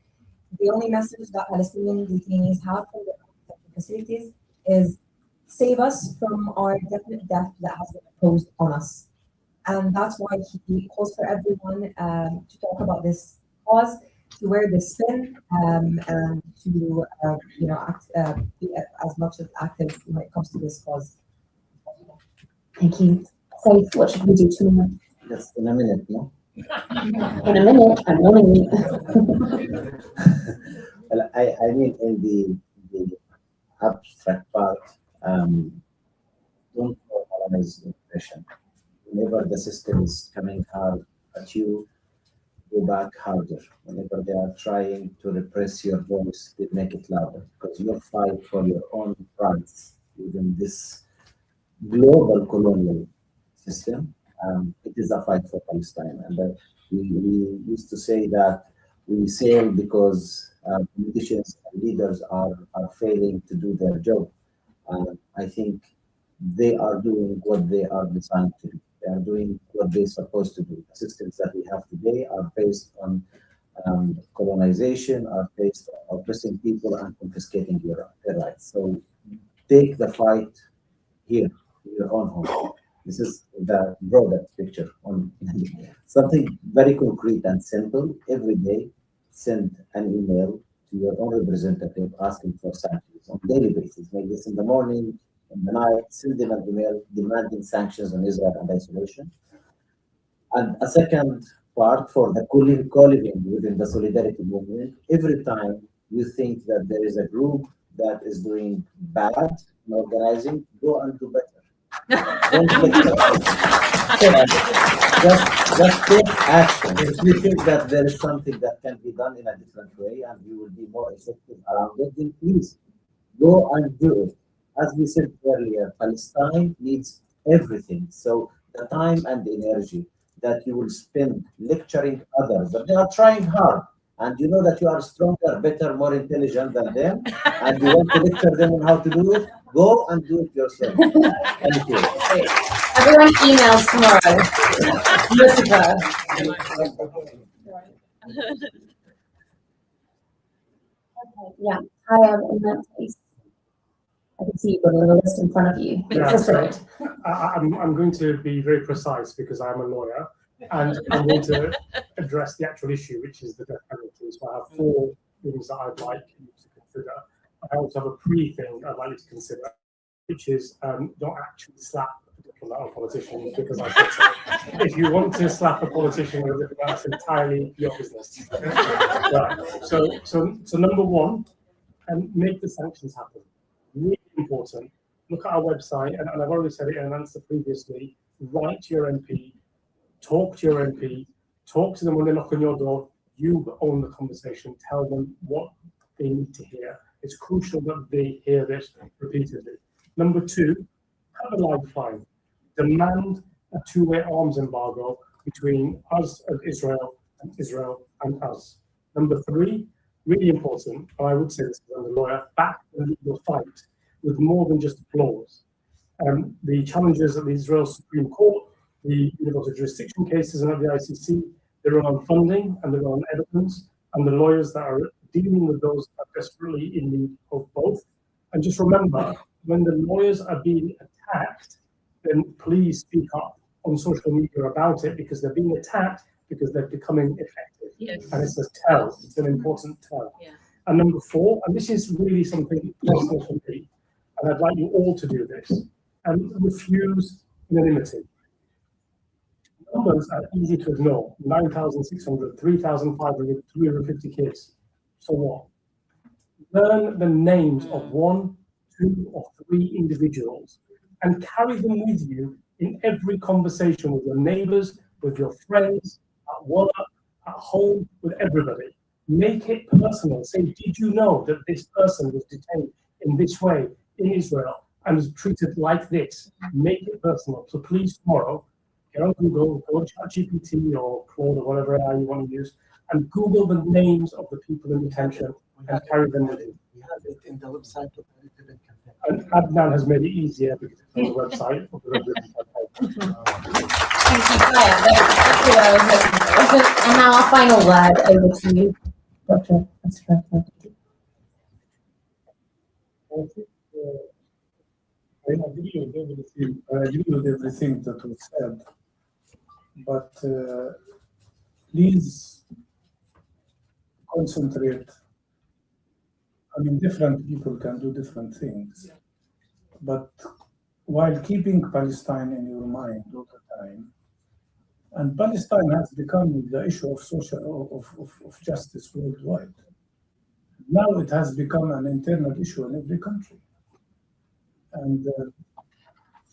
The only message that Palestinian detainees have from the detention facilities is save us from our definite death that has been imposed on us. And that's why he calls for everyone to talk about this cause, to wear this spin, and to be as much as active when it comes to this cause. Thank you. So what should we do tomorrow? Just in a minute, no? In a minute, I'm warning you. Well, I mean, in the abstract part, don't normalize oppression. Whenever the system is coming hard at you, go back harder. Whenever they are trying to repress your voice, they make it louder, because your fight for your own rights within this global colonial system, it is a fight for Palestine. And we used to say that we sail because politicians and leaders are failing to do their job. I think they are doing what they are designed to do. They are doing what they're supposed to do. The systems that we have today are based on colonization, are based on oppressing people and confiscating their rights. So take the fight here, in your own home. This is the broader picture on something very concrete and simple. Every day, send an email to your own representative asking for sanctions on a daily basis. Make this in the morning, in the night, send them an email demanding sanctions on Israel and isolation. And a second part for the co-living within the solidarity movement. Every time you think that there is a group that is doing bad in organizing, go and do better. Don't just take action. If you think that there is something that can be done in a different way and you will be more effective around it, then please go and do it. As we said earlier, Palestine needs everything. So the time and the energy that you will spend lecturing others, that they are trying hard, and you know that you are stronger, better, more intelligent than them, and you want to lecture them on how to do it, go and do it yourself. Thank you. Everyone emails tomorrow. Lucifer. Yeah, I have in that case. I can see you've got a little list in front of you. Yeah, so I'm going to be very precise because I'm a lawyer, and I'm going to address the actual issue, which is the death penalty. So I have 4 things that I'd like you to consider. I also have a pre-thing I'd like you to consider, which is don't actually slap a diplomat or politician because I said so. If you want to slap a politician or a diplomat, that's entirely your business. Right. So number 1, make the sanctions happen. Really important. Look at our website, and I've already said it in an answer previously. Write to your MP, talk to your MP, talk to them when they knock on your door. You own the conversation. Tell them what they need to hear. It's crucial that they hear this repeatedly. Number 2, have a lifeline. Demand a 2-way arms embargo between us and Israel and us. Number 3, really important, and I would say this as a lawyer, back the legal fight with more than just applause. The challenges at the Israel Supreme Court, the universal jurisdiction cases and at the ICC, they run on funding and they run on evidence, and the lawyers that are dealing with those are desperately in need of both. And just remember, when the lawyers are being attacked, then please speak up on social media about it, because they're being attacked because they're becoming effective. Yes. And it's a tell, it's an important tell. Yeah. And number 4, and this is really something personal for me, and I'd like you all to do this, and refuse anonymity. Numbers are easy to ignore. 9,600, 3,500, 350 kids. So what? Learn the names of 1, 2, or 3 individuals and carry them with you in every conversation with your neighbors, with your friends, at work, at home, with everybody. Make it personal. Say, did you know that this person was detained in this way in Israel and was treated like this? Make it personal. So please, tomorrow, get on Google, go to ChatGPT or Claude or whatever AI you want to use, and Google the names of the people in detention and carry them with you. We have it in the website of the Republican campaign. And Adnan has made it easier because it's on the website of the Republican campaign. Thank you, Claire. That's what I was looking for. And now our final word over to you, Dr. Ashraf. I agree with everything that was said, but please concentrate. I mean, different people can do different things, but while keeping Palestine in your mind all the time, and Palestine has become the issue of social of justice worldwide. Now it has become an internal issue in every country. And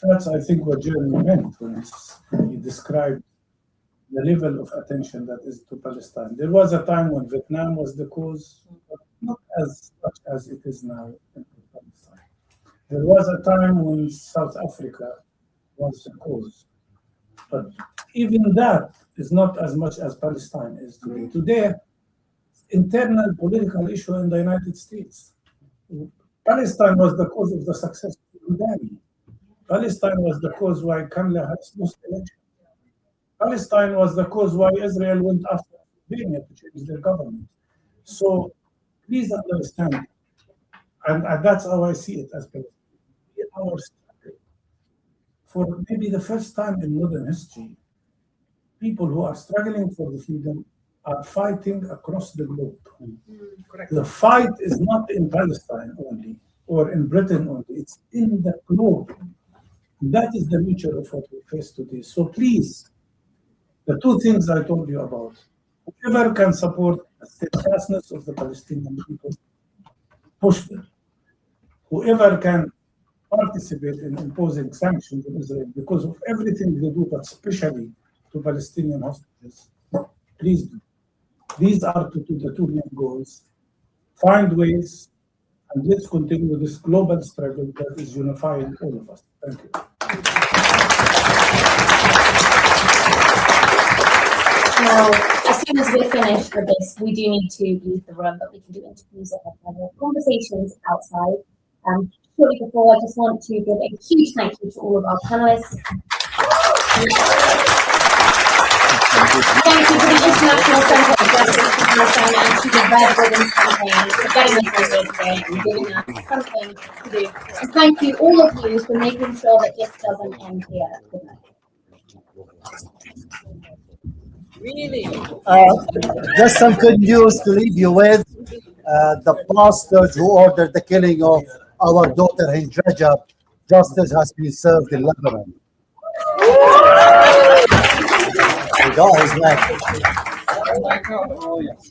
that's, I think, what Jeremy meant when he described the level of attention that is to Palestine. There was a time when Vietnam was the cause, but not as much as it is now in Palestine. There was a time when South Africa was the cause, but even that is not as much as Palestine is today. Today, internal political issue in the United States. Palestine was the cause of the success of Sudan. Palestine was the cause why Kamala Harris lost the election. Palestine was the cause why Israel went after Albania to change their government. So please understand, and that's how I see it as our struggle. For maybe the first time in modern history, people who are struggling for the freedom are fighting across the globe. The fight is not in Palestine only, or in Britain only, it's in the globe. That is the nature of what we face today. So please, the two things I told you about, whoever can support the steadfastness of the Palestinian people, push them. Whoever can participate in imposing sanctions on Israel because of everything they do, but especially to Palestinian hostages, please do. These are the two main goals. Find ways, and let's continue this global struggle that is unifying all of us. Thank you. Now, as soon as we're finished with this, we do need to leave the room, but we can do interviews and conversations outside. Shortly before, I just want to give a huge thank you to all of our panelists. Thank you to the International Centre of Justice for Palestine and to the Red Ribbon Campaign for getting us here today and giving us something to do. And thank you, all of you, for making sure that this doesn't end here. Good night. Really? Just some good news to leave you with. The bastard who ordered the killing of our daughter in Rajab, justice has been served in Lebanon. The guy is like, oh, yes.